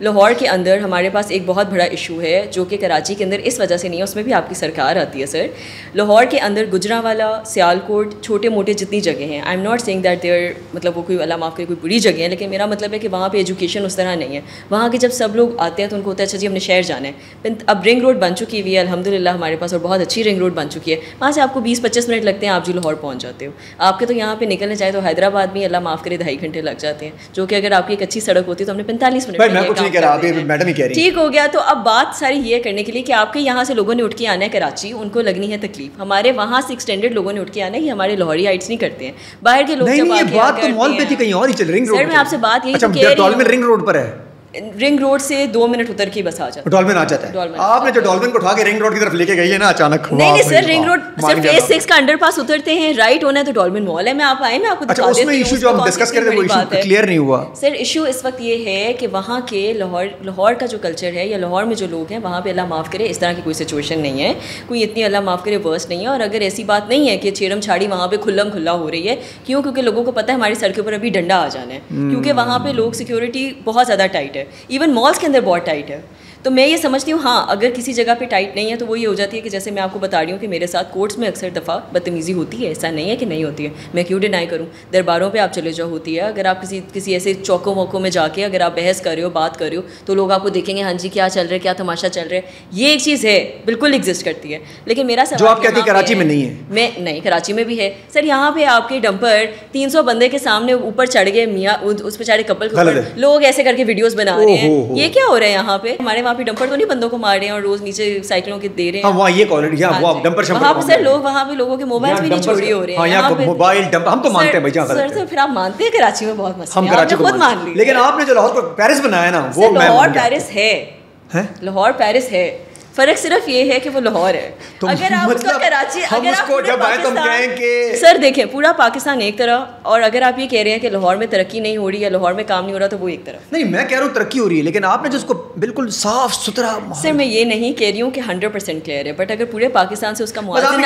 Speaker 1: لاہور کے اندر ہمارے پاس ایک بہت بڑا ایشو ہے جو کہ کراچی کے اندر اس وجہ سے نہیں ہے، اس میں بھی آپ کی سرکار آتی ہے. سر لاہور کے اندر گجرانوالہ، سیالکوٹ، چھوٹے موٹے جتنی جگہ ہیں، I am not saying that there مطلب وہ کوئی اللہ معاف کرے کوئی بری جگہ ہے، لیکن میرا مطلب ہے کہ وہاں پہ ایجوکیشن اس طرح نہیں ہے. وہاں کے جب سب لوگ آتے ہیں تو ان کو ہوتا ہے اچھا جی ہم نے شہر جانا ہے. اب رنگ روڈ بن چکی ہوئی ہے الحمد للہ ہمارے پاس، اور بہت اچھی رنگ روڈ بن چکی ہے. وہاں سے آپ کو 20-25 منٹ لگتے ہیں، آپ جی لاہور پہنچ جاتے ہو. آپ کے تو یہاں پہ نکلنے چاہے تو حیدرآباد میں اللہ معاف کرے 2.5 گھنٹے لگ جاتے ہیں، جو کہ اگر آپ کی ایک اچھی سڑک ہوتی تو ہم نے 45 منٹ ٹھیک ہو گیا. تو اب بات ساری یہ کرنے کے لیے کہ آپ کے یہاں سے لوگوں نے اٹھ کے آنا ہے کراچی، ان کو لگنی ہے تکلیف. ہمارے وہاں سے ایکسٹینڈڈ لوگوں نے اٹھ کے آنا ہے، یہ ہمارے لاہوری آئٹس نہیں کرتے ہیں، باہر کے لوگ جب آ کے بات تو مال پہ تھی کہیں اور ہی چل رنگ روڈ. سر میں آپ سے بات یہی کہہ رہی ہوں،
Speaker 2: رنگ روڈ پر ہے،
Speaker 1: رنگ روڈ سے 2 منٹ اتر کے بس آ جاتا ہے،
Speaker 2: ڈالمن آ جاتا ہے. آپ نے جو ڈالمن کو اٹھا کے رنگ روڈ کی طرف لے کے گئی ہے نا اچانک.
Speaker 1: نہیں سر رنگ روڈ سر فیز 6 کا انڈر پاس اترتے ہیں، رائٹ ہونا ہے تو ڈالمن مال ہے. میں آپ آئے میں آپ کو دکھا دیتی ہوں. اس میں ایشو جو ہم ڈسکس کر رہے تھے وہ ایشو
Speaker 2: کلیئر نہیں ہوا.
Speaker 1: سر ایشو اس وقت یہ ہے کہ وہاں کے لاہور کا جو کلچر ہے یا لاہور میں جو لوگ ہیں وہاں پہ اللہ معاف کرے اس طرح کی کوئی سچویشن نہیں ہے، کوئی اتنی اللہ معاف کرے ورس نہیں ہے. اور اگر ایسی بات نہیں ہے کہ چھیڑم چھاڑی وہاں پہ کھلم کھلا ہو رہی ہے، کیوں؟ کیونکہ لوگوں کو پتہ ہے ہماری سڑکوں پر ابھی ڈنڈا آ جانا ہے، کیونکہ وہاں پہ لوگ سیکورٹی بہت زیادہ ٹائٹ ہے، ایون مالس کے اندر بہت ٹائٹ ہے. تو میں یہ سمجھتی ہوں ہاں اگر کسی جگہ پہ ٹائٹ نہیں ہے تو وہ یہ ہو جاتی ہے کہ جیسے میں آپ کو بتا رہی ہوں کہ میرے ساتھ کورٹس میں اکثر دفعہ بدتمیزی ہوتی ہے، ایسا نہیں ہے کہ نہیں ہوتی ہے، میں کیوں ڈینائی کروں. درباروں پہ آپ چلے جاؤ ہوتی ہے، اگر آپ کسی ایسے چوکوں موقعوں میں جا کے اگر آپ بحث کر رہے ہو بات کر رہے ہو تو لوگ آپ کو دیکھیں گے ہاں جی کیا چل رہا ہے، کیا تماشا چل رہا ہے. یہ ایک چیز ہے بالکل ایگزسٹ کرتی ہے، لیکن میرا سوال
Speaker 2: جو آپ کہتی کراچی میں نہیں ہے.
Speaker 1: میں نہیں کراچی میں بھی ہے سر. یہاں پہ آپ کے ڈمپر 300 بندے کے سامنے اوپر چڑھ گئے، میاں اس پہ چڑھے کپل لوگ ایسے کر کے ویڈیوز بنا رہے ہیں. یہ کیا ہو رہا ہے یہاں پہ؟ ہمارے وہاں پہ ڈمپر تو نہیں بندوں کو مار رہے ہیں اور روز نیچے سائیکلوں کے دے رہے ہیں.
Speaker 2: وہاں یہ کوالٹی ہے، وہ ڈمپر شمپر
Speaker 1: وہاں پہ سر لوگ وہاں پہ لوگوں کے موبائل بھی نہیں چوری ہو رہے ہیں.
Speaker 2: یہاں پہ موبائل ڈمپر ہم تو مانتے ہیں بھائی جہاں
Speaker 1: سر. تو پھر آپ مانتے ہیں کراچی میں بہت مسئلہ،
Speaker 2: ہم کراچی کو خود مان لی، لیکن آپ نے جو لاہور کو پیرس بنایا نا وہ
Speaker 1: لاہور پیرس ہے، لاہور پیرس ہے. فرق صرف یہ ہے کہ وہ لاہور ہے. اگر آپ اس کو کراچی، اگر آپ پورے پاکستان، سر دیکھیں پورا پاکستان ایک طرح، اور اگر آپ یہ کہہ رہے ہیں کہ لاہور میں ترقی نہیں ہو رہی یا لاہور میں کام نہیں ہو رہا تو وہ ایک طرف.
Speaker 2: نہیں میں کہہ رہا ہوں ترقی ہو رہی ہے، لیکن آپ نے جس کو بالکل صاف ستھرا.
Speaker 1: سر میں یہ نہیں کہہ رہی ہوں کہ 100% کلیئر ہے، بٹ اگر پورے پاکستان سے اس کا موازنہ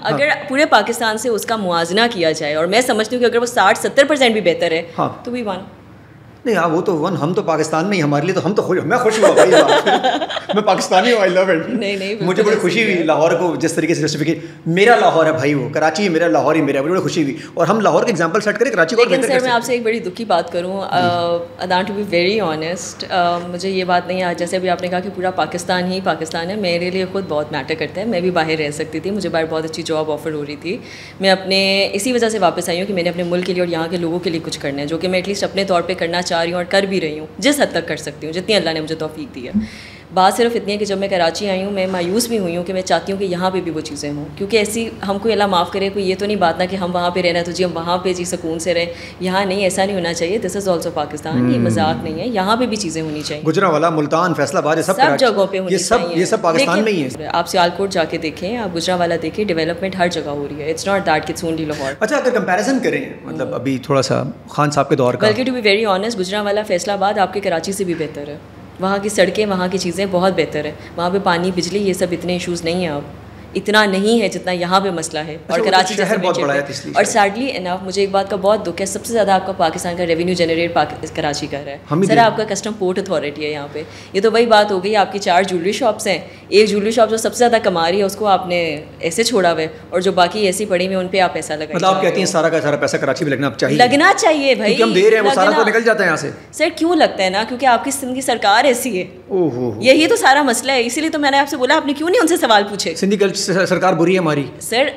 Speaker 1: اگر پورے پاکستان سے اس کا موازنہ کیا جائے، اور میں سمجھتی ہوں کہ اگر وہ 60-70% بھی بہتر ہے تو بھی ون.
Speaker 2: نہیں ہاں وہ تو ہم تو پاکستان میں ہی, ہمارے لیے تو ہم تو خوش, میں خوش ہوا بھائی میں پاکستانی ہوں, آئی لو اٹ.
Speaker 1: نہیں
Speaker 2: مجھے بڑی خوشی ہوئی لاہور کو جس طریقے سے جسٹیفیکیٹ, میرا لاہور ہے بھائی, وہ کراچی ہے میرا, لاہور ہی میرا, بڑی خوشی ہوئی. اور ہم لاہور کا ایگزامپل سیٹ کریں کراچی کو.
Speaker 1: لیکن سر میں آپ سے ایک بڑی دکھ کی بات کروں, ادان ٹو بی ویری آنیسٹ, مجھے یہ بات نہیں, جیسے ابھی آپ نے کہا کہ پورا پاکستان ہی پاکستان ہے, میرے لیے خود بہت میٹر کرتا ہے. میں بھی باہر رہ سکتی تھی, مجھے باہر بہت اچھی جاب آفر ہو رہی تھی, میں اپنے اسی وجہ سے واپس آئی ہوں کہ میں نے اپنے ملک کے لیے اور یہاں کے لوگوں کے لیے کچھ کرنا ہے, جو کہ میں ایٹ لیسٹ اپنے طور پہ کرنا چاہ رہی ہوں اور کر بھی رہی ہوں جس حد تک کر سکتی ہوں, جتنی اللہ نے مجھے توفیق دی ہے. بات صرف اتنی ہے کہ جب میں کراچی آئی ہوں میں مایوس بھی ہوئی ہوں کہ میں چاہتی ہوں کہ یہاں پہ بھی وہ چیزیں ہوں, کیونکہ ایسی ہم کو اللہ معاف کرے, کوئی یہ تو نہیں بات نا کہ ہم وہاں پہ رہنا ہے تو جی ہم وہاں پہ جی سکون سے رہیں, یہاں نہیں, ایسا نہیں ہونا چاہیے. دس از آلسو پاکستان, یہ مذاق نہیں ہے, یہاں پہ بھی چیزیں ہونی چاہیے.
Speaker 2: گجرانوالہ, ملتان, فیصل آباد,
Speaker 1: سب جگہوں پہ ہونی چاہیے,
Speaker 2: یہ سب پاکستان میں ہی ہے.
Speaker 1: آپ سیالکوٹ جا کے دیکھیں, آپ گجرانوالہ دیکھیں, ڈیولپمنٹ ہر جگہ ہو رہی ہے. اٹس ناٹ دیٹ کہ اٹس اونلی لاہور.
Speaker 2: اچھا اگر کمپیریزن کریں مطلب ابھی تھوڑا سا خان صاحب کے دور کا,
Speaker 1: بلکہ to be very honest Gujranwala Faisalabad آپ کے کراچی سے بھی بہتر ہے. وہاں کی سڑکیں, وہاں کی چیزیں بہت بہتر ہے. وہاں پہ پانی, بجلی, یہ سب اتنے ایشوز نہیں ہیں, اب اتنا نہیں ہے جتنا یہاں پہ مسئلہ ہے. اور کراچی
Speaker 2: شہر بہت بڑا ہے,
Speaker 1: اور سیڈلی انف مجھے ایک بات کا بہت دکھ ہے, سب سے زیادہ آپ کا پاکستان کا ریونیو جنریٹ کراچی کر رہا ہے. سر آپ کا کسٹم پورٹ اتھارٹی ہے یہاں پہ. یہ تو وہی بات ہو گئی, آپ کی 4 جویلری شاپس ہیں, ایک جویلری شاپ جو سب سے زیادہ کما رہی ہے اس کو آپ نے ایسے چھوڑا ہوا ہے, اور جو باقی ایسی پڑی ہوئی ان پہ آپ پیسہ لگائیں.
Speaker 2: مطلب آپ کہتی ہیں سارا کا سارا پیسہ کراچی میں لگنا چاہیے,
Speaker 1: لگنا چاہیے بھائی,
Speaker 2: ہم دے رہے ہیں وہ سارا تو نکل جاتا ہے یہاں سے.
Speaker 1: سر کیوں لگتا ہے نا, کیونکہ آپ کی سندھ کی سرکار ایسی ہے, یہی تو سارا مسئلہ ہے. اسی لیے تو میں نے آپ سے بولا آپ نے کیوں نہیں ان سے سوال پوچھے.
Speaker 2: سندھ کی سرکار بری ہے ہماری.
Speaker 1: سر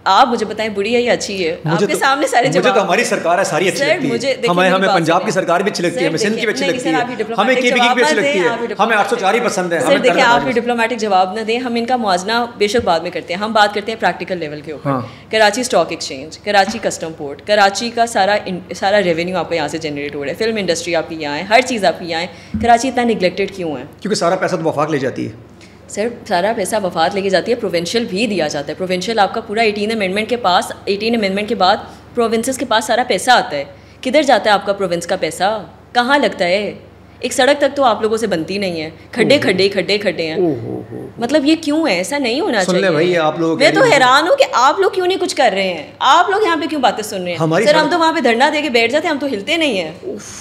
Speaker 1: آپ مجھے بتائیں بری ہے یا اچھی ہے, آپ کے سامنے سارے جواب.
Speaker 2: مجھے تو ہماری سرکار ہے ساری اچھی لگتی ہے, ہمیں پنجاب کی سرکار بھی اچھی لگتی ہے, ہمیں سندھ کی بھی اچھی لگتی ہے, ہمیں کے پی کی بھی اچھی لگتی ہے, ہمیں 804 ہی پسند ہے.
Speaker 1: سر دیکھیں آپ بھی ڈپلومیٹک جواب نہ دیں, ہم ان کا موازنہ بے شک بعد میں کرتے ہیں, ہم بات کرتے ہیں پریکٹیکل لیول کے اوپر. Karachi stock exchange, Karachi custom port, Karachi کا سارا ریونیو آپ کا یہاں سے جنریٹ ہو رہا ہے, فلم انڈسٹری آپ کی یہاں ہے, ہر چیز آپ کی یہاں ہے. کراچی اتنا نگلیکٹڈ کیوں ہے؟
Speaker 2: کیونکہ سارا پیسہ تو وفاق لے جاتی ہے.
Speaker 1: سر سارا پیسہ وفات لے کے جاتی ہے, پروونشل بھی دیا جاتا ہے. پروونشل آپ کا پورا 18 امینڈمنٹ کے پاس, 18 امینڈمنٹ کے بعد پروونسز کے پاس سارا پیسہ آتا ہے. کدھر جاتا ہے آپ کا پروونس کا پیسہ, کہاں لگتا ہے؟ ایک سڑک تک تو آپ لوگوں سے بنتی نہیں ہے, کھڈے کھڈے کھڈے کھڈے ہیں. مطلب یہ کیوں ہے؟ ایسا نہیں ہونا چاہیے. میں تو حیران ہوں کہ آپ لوگ کیوں نہیں کچھ کر رہے ہیں, آپ لوگ یہاں پہ کیوں باتیں سن رہے ہیں. سر ہم تو وہاں پہ دھرنا دے کے بیٹھ جاتے ہیں, ہم تو ہلتے نہیں ہیں,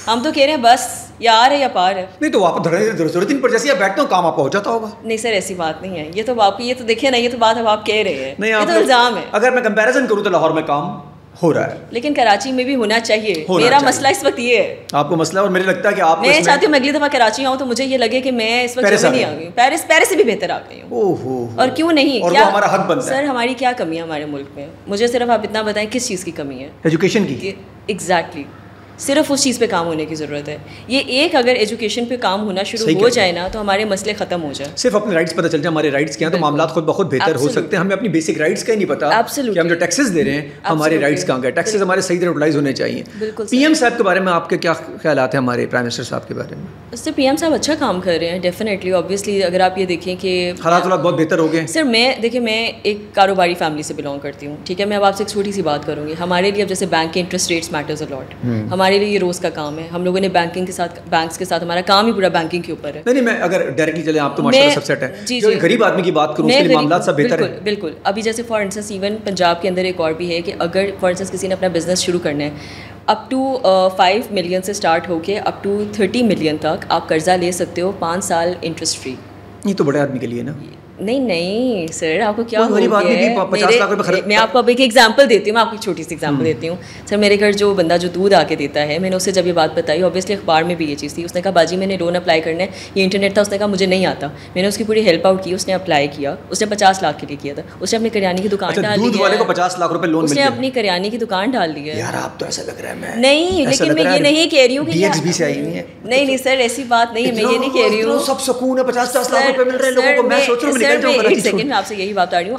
Speaker 1: ہم تو کہہ رہے ہیں بس یا آ رہے یا پار ہے.
Speaker 2: نہیں تو آپ ضرورت نہیں پڑ جیسے آپ بیٹھتے ہو کام آپ کو ہو جاتا ہوگا.
Speaker 1: نہیں سر ایسی بات نہیں ہے, یہ تو آپ کی, یہ تو دیکھیں نا, یہ تو بات اب آپ کہہ رہے ہیں, یہ تو الزام ہے.
Speaker 2: اگر میں کمپیریزن کروں تو لاہور میں کام ہو رہا ہے,
Speaker 1: لیکن کراچی میں بھی ہونا چاہیے. میرا مسئلہ اس وقت یہ ہے,
Speaker 2: آپ کو مسئلہ, اور مجھے لگتا ہے کہ آپ,
Speaker 1: میں چاہتی ہوں میں اگلی دفعہ کراچی آؤں تو مجھے یہ لگے کہ میں اس وقت نہیں آ گئی, پیرس سے بھی بہتر آ گئی ہوں. اور کیوں نہیں, کیا
Speaker 2: ہمارا حق بنتا ہے.
Speaker 1: سر ہماری کیا کمی ہے ہمارے ملک میں, مجھے صرف آپ اتنا بتائیں کس چیز کی کمی ہے؟
Speaker 2: ایجوکیشن کی.
Speaker 1: ایگزیکٹلی, صرف اس چیز پہ کام ہونے کی ضرورت ہے. یہ ایک اگر ایجوکیشن پہ کام ہونا شروع ہو جائے نا تو ہمارے مسئلے ختم ہو جائیں.
Speaker 2: صرف اپنے رائٹس پتہ چل جائے, ہمارے رائٹس کیا ہیں, تو معاملات خود بخود بہتر ہو سکتے ہیں. ہمیں اپنی بیسک رائٹس کا ہی نہیں پتا کہ ہم جو ٹیکسز دے رہے ہیں ہمارے رائٹس کہاں گئے. ٹیکسز ہمارے صحیح طرح یوٹیلائز ہونے چاہیے. پی ایم صاحب کے بارے میں آپ کے کیا خیالات ہیں, ہمارے پرائم منسٹر صاحب کے بارے میں؟
Speaker 1: اس سے پی ایم صاحب اچھا کام کر رہے ہیں ڈیفینیٹلی. آبویسلی اگر آپ یہ دیکھیں کہ
Speaker 2: حالات بہت بہتر ہو گئے.
Speaker 1: سر میں دیکھیں, میں ایک کاروباری فیملی سے بلانگ کرتی ہوں, ٹھیک ہے. میں اب آپ سے ایک چھوٹی سی بات کروں گی. ہمارے لیے اب جیسے بینک کے انٹرسٹ ریٹس میٹرز الاٹ, ہمارے لیے یہ روز کا کام ہے. ہم لوگوں نے بینکنگ کے ساتھ, بینکس کے ساتھ ہمارا کام ہی پورا بینکنگ کے اوپر ہے.
Speaker 2: نہیں میں اگر ڈائریکٹلی چلے, آپ تو ماشاءاللہ سب سیٹ ہے, جو غریب آدمی کی بات کروں اس کے لیے معاملات سب بہتر ہیں.
Speaker 1: بالکل. ابھی جیسے فار انسٹنس ایون پنجاب کے اندر ایک اور بھی ہے کہ اگر فار انسٹنس کسی نے اپنا بزنس شروع کرنا ہے, اپ ٹو 5 ملین سے اسٹارٹ ہو کے اپ ٹو 30 ملین تک آپ قرضہ لے سکتے ہو 5 سال انٹرسٹ فری.
Speaker 2: یہ تو بڑے آدمی کے لیے نا. نہیں
Speaker 1: سر, آپ کو کیا ہو گیا ہے, میں آپ کو اب ایک ایگزامپل دیتی ہوں, میں آپ کو ایک چھوٹی سی ایگزامپل دیتی ہوں. سر میرے گھر جو بندہ جو دودھ آ کے دیتا ہے, میں نے اسے جب یہ بات بتائی, اوبیسلی اخبار میں بھی یہ چیز تھی, اس نے کہا باجی میں نے لون اپلائی کرنا ہے, یہ انٹرنیٹ تھا, اس نے کہا مجھے نہیں آتا. میں نے اس کی پوری ہیلپ آؤٹ کی, اس نے اپلائی کیا, اس نے 50 لاکھ کے لیے کیا تھا. اس نے اپنی کریانے کی دکان ڈال لی ہے,
Speaker 2: 50 لاکھ روپے لون,
Speaker 1: اس نے اپنی کریانے کی دکان ڈال لی ہے.
Speaker 2: یار آپ تو ایسا لگ رہا ہے
Speaker 1: نہیں, لیکن میں یہ نہیں کہہ رہی ہوں کہ نہیں سر ایسی بات نہیں ہے, میں یہ نہیں کہہ رہی ہوں
Speaker 2: سب سکون ہے, 50 لاکھ روپے مل رہے ہیں لوگوں کو. میں سوچ رہا ہوں نکل جاؤں کراچی.
Speaker 1: میں آپ سے یہی بات آ رہی ہوں,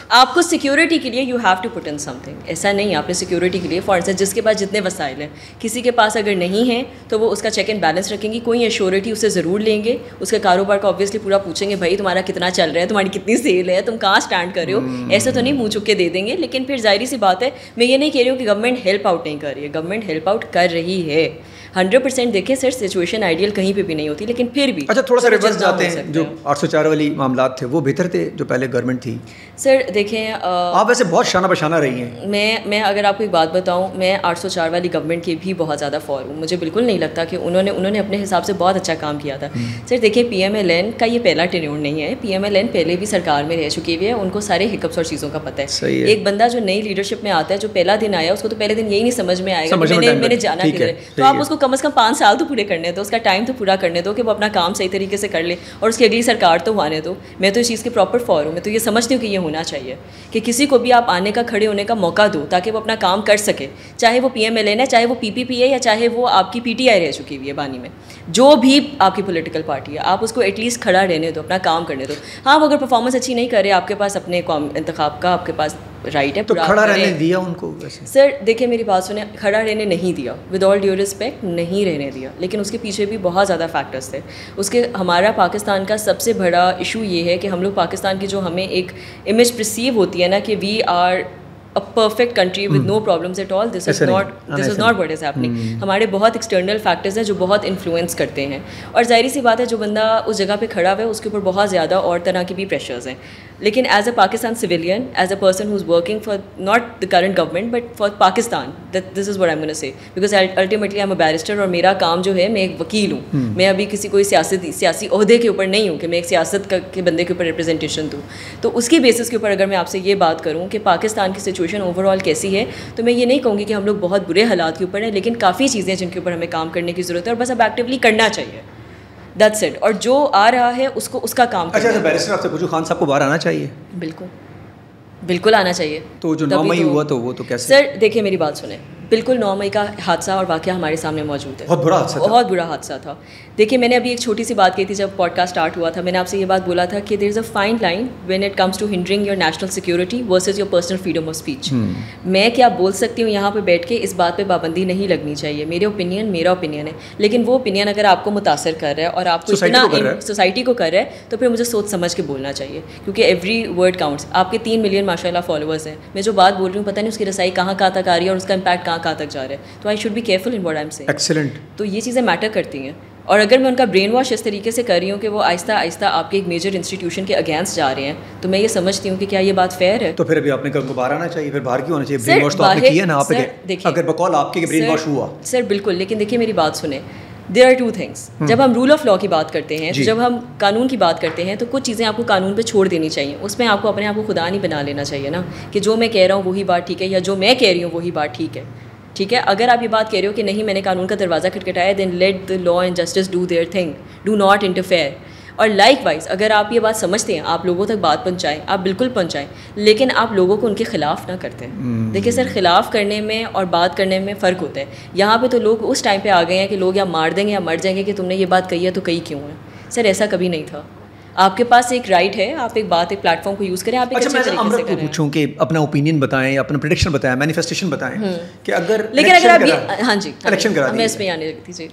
Speaker 1: آپ کو سیکورٹی کے لیے you have to put in something. ایسا نہیں ہے آپ نے سیکورٹی کے لیے, فار انسٹنس جس کے پاس جتنے وسائل ہیں, کسی کے پاس اگر نہیں ہیں تو وہ اس کا چیک اینڈ بیلنس رکھیں گی, کوئی ایشورٹی اسے ضرور لیں گے, اس کے کاروبار کا آبویسلی پورا پوچھیں گے, بھائی تمہارا کتنا چل رہا ہے, تمہاری کتنی سیل ہے, تم کہاں اسٹینڈ کر رہے ہو. ایسا تو نہیں منہ چک کے دے دیں گے. لیکن پھر ظاہری سی بات ہے, میں یہ نہیں کہہ رہی ہوں کہ گورنمنٹ ہیلپ آؤٹ نہیں کر رہی ہے, گورنمنٹ ہیلپ آؤٹ کر رہی ہے, 100% دیکھیں سر سچویشن آئیڈیل کہیں پہ بھی نہیں ہوتی, لیکن پھر بھی
Speaker 2: اچھا تھوڑا سا ریورس جاتے ہیں, جو 804 والی معاملات تھے وہ بہتر تھے جو پہلے گورنمنٹ تھی؟
Speaker 1: سر دیکھیں
Speaker 2: آپ ویسے بہت شانہ بشانہ رہی ہیں.
Speaker 1: میں اگر آپ کو ایک بات بتاؤں, میں 804 والی گورنمنٹ کی بھی بہت زیادہ فور ہوں. مجھے بالکل نہیں لگتا کہ انہوں نے اپنے حساب سے بہت اچھا کام کیا تھا. سر دیکھیں پی ایم ایل این کا یہ پہلا ٹینیور نہیں ہے, پی ایم ایل این پہلے بھی سرکار میں رہ چکی ہوئی ہے, ان کو سارے ہکپس اور چیزوں کا پتہ ہے. ایک بندہ جو نئی لیڈرشپ میں آتا ہے, جو پہلا دن آیا, اس کو تو پہلے دن یہی نہیں سمجھ میں آئے گا میں نے جانا کدھر ہے. تو آپ اس کو کم از کم 5 سال تو پورے کرنے دو, اس کا ٹائم تو پورا کرنے دو کہ وہ اپنا کام صحیح طریقے سے کر لے, اور اس کی اگلی سرکار تو آنے دو. میں تو اس چیز کی پراپر فور ہوں. میں تو یہ سمجھتی ہوں کہ یہ ہونا چاہیے کہ کسی کو بھی آپ آنے کا, کھڑے ہونے کا موقع دو تاکہ وہ اپنا کام کر سکے, چاہے وہ پی ایم ایل این ہے, چاہے وہ پی پی پی ہے, یا چاہے وہ آپ کی پی ٹی آئی رہ چکی ہوئی ہے بانی میں, جو بھی آپ کی پولیٹیکل پارٹی ہے, آپ اس کو ایٹ لیسٹ کھڑا رہنے دو, اپنا کام کرنے دو. ہاں وہ اگر پرفارمنس اچھی نہیں کرے, آپ کے پاس اپنے انتخاب کا آپ کے پاس رائٹ ہے,
Speaker 2: تو کھڑا رہنے دیا ان کو ویسے؟
Speaker 1: سر دیکھیں میری بات سنیں, کھڑا رہنے نہیں دیا, ود آل ڈیو رسپیکٹ نہیں رہنے دیا, لیکن اس کے پیچھے بھی بہت زیادہ فیکٹرس تھے. اس کے ہمارا پاکستان کا سب سے بڑا ایشو یہ ہے کہ ہم لوگ پاکستان کی جو ہمیں ایک امیج پرسیو ہوتی ہے نا کہ we are a perfect country with no problems at all, this is not what is happening. ہمارے بہت ایکسٹرنل فیکٹرز ہیں جو بہت انفلوئنس کرتے ہیں, اور ظاہری سی بات ہے جو بندہ اس جگہ پہ کھڑا ہوا ہے اس کے اوپر بہت زیادہ اور طرح کی بھی پریشرز ہیں. لیکن as a Pakistan civilian, as a person who is working for not the current government but for Pakistan, this is what I am gonna say, because ultimately I am a barrister, اور میرا کام جو ہے, میں ایک وکیل ہوں, میں ابھی کسی کوئی سیاسی عہدے کے اوپر نہیں ہوں کہ میں ایک سیاست کے بندے کے اوپر ریپرزنٹیشن دوں. تو اس کی بیسس کے اوپر اگر میں آپ سے یہ بات کروں کہ پاکستان کی سچویشن اوور آل کیسی ہے, تو میں یہ نہیں کہوں گی کہ ہم لوگ بہت برے حالات کے اوپر ہیں, لیکن کافی چیزیں جن کے اوپر ہمیں کام کرنے کی ضرورت ہے, اور بس اب ایکٹیولی کرنا چاہیے. That's it. اور جو آ رہا ہے اس کو اس کا کام.
Speaker 2: اچھا بیرسٹر آپ سے پوچھو, خان صاحب کو باہر آنا چاہیے؟
Speaker 1: بالکل آنا چاہیے.
Speaker 2: تو جو 9 مئی ہوا تو وہ تو کیسے؟
Speaker 1: سر دیکھیں میری بات سنیں, بالکل 9 مئی کا حادثہ اور واقعہ ہمارے سامنے موجود ہے.
Speaker 2: بہت برا حادثہ
Speaker 1: تھا. دیکھیے میں نے ابھی ایک چھوٹی سی بات کی تھی جب پوڈ کاسٹ اسٹارٹ ہوا تھا, میں نے آپ سے یہ بات بولا تھا کہ there is a fine line when it comes to hindering your national security versus your personal freedom of speech. میں کیا بول سکتی ہوں یہاں پہ بیٹھ کے, اس بات پہ پابندی نہیں لگنی چاہیے. میرا اوپینین ہے, لیکن وہ اوپینین اگر آپ کو متاثر کر رہا ہے اور آپ کو اتنا سوسائٹی کو کر رہا ہے, تو پھر مجھے سوچ سمجھ کے بولنا چاہیے, کیونکہ ایوری ورڈ کاؤنٹس. آپ کے 3 ملین ماشاء اللہ فالوورس ہیں, میں جو بات بول رہی ہوں پتہ نہیں اس کی رسائی کہاں تک آ رہی ہے اور اس کا امپیکٹ کہاں تک جا رہا ہے. تو I should be careful in what I am saying.
Speaker 2: Excellent.
Speaker 1: تو یہ چیزیں میٹر کرتی ہیں, اور اگر میں ان کا برین واش اس طریقے سے کر رہی ہوں کہ وہ آہستہ آہستہ آپ کے ایک میجر انسٹیٹیوشن کے اگینسٹ جا رہے ہیں, تو میں یہ سمجھتی ہوں کہ کیا یہ بات فیئر ہے.
Speaker 2: تو پھر ابھی آپ نے کہا باہر آنا چاہیے, پھر باہر کیوں آنا چاہیے؟ برین واش تو آپ نے کیا نا, آپ اگر بقول آپ کے برین واش ہوا.
Speaker 1: سر بالکل, لیکن دیکھیے میری بات سنیں, دیر آر 2 تھنگس. جب ہم رول آف لا کی بات کرتے ہیں, جب ہم قانون کی بات کرتے ہیں, تو کچھ چیزیں آپ کو قانون پہ چھوڑ دینی چاہیے. اس میں آپ کو اپنے آپ کو خدا نہیں بنا لینا چاہیے نا, کہ جو میں کہہ رہا ہوں وہی بات ٹھیک ہے, یا جو میں کہہ رہی ہوں وہی بات ٹھیک ہے. ٹھیک ہے, اگر آپ یہ بات کہہ رہے ہو کہ نہیں میں نے قانون کا دروازہ کھٹکھٹایا, then let the law and justice do their thing, do not interfere. اور لائک وائز اگر آپ یہ بات سمجھتے ہیں آپ لوگوں تک بات پہنچائیں, آپ بالکل پہنچائیں, لیکن آپ لوگوں کو ان کے خلاف نہ کرتے ہیں. دیکھیے سر, خلاف کرنے میں اور بات کرنے میں فرق ہوتا ہے. یہاں پہ تو لوگ اس ٹائم پہ آ گئے ہیں کہ لوگ یا مار دیں گے یا مر جائیں گے کہ تم نے یہ بات کہی ہے تو کہی کیوں ہے. سر ایسا کبھی نہیں تھا. آپ کے پاس ایک رائٹ ہے, آپ ایک بات ایک پلیٹ فارم کو یوز کریں, آپ ایک اچھے طریقے سے کریں.
Speaker 2: پوچھوں کہ اپنا اوپینین بتائیں, اپنا پریڈکشن بتائیں, مینیفیسٹیشن بتائیں کہ اگر
Speaker 1: لیکن اگر آپ ہاں جی
Speaker 2: الیکشن کرا
Speaker 1: میں اس پہ آنے لگتی جی,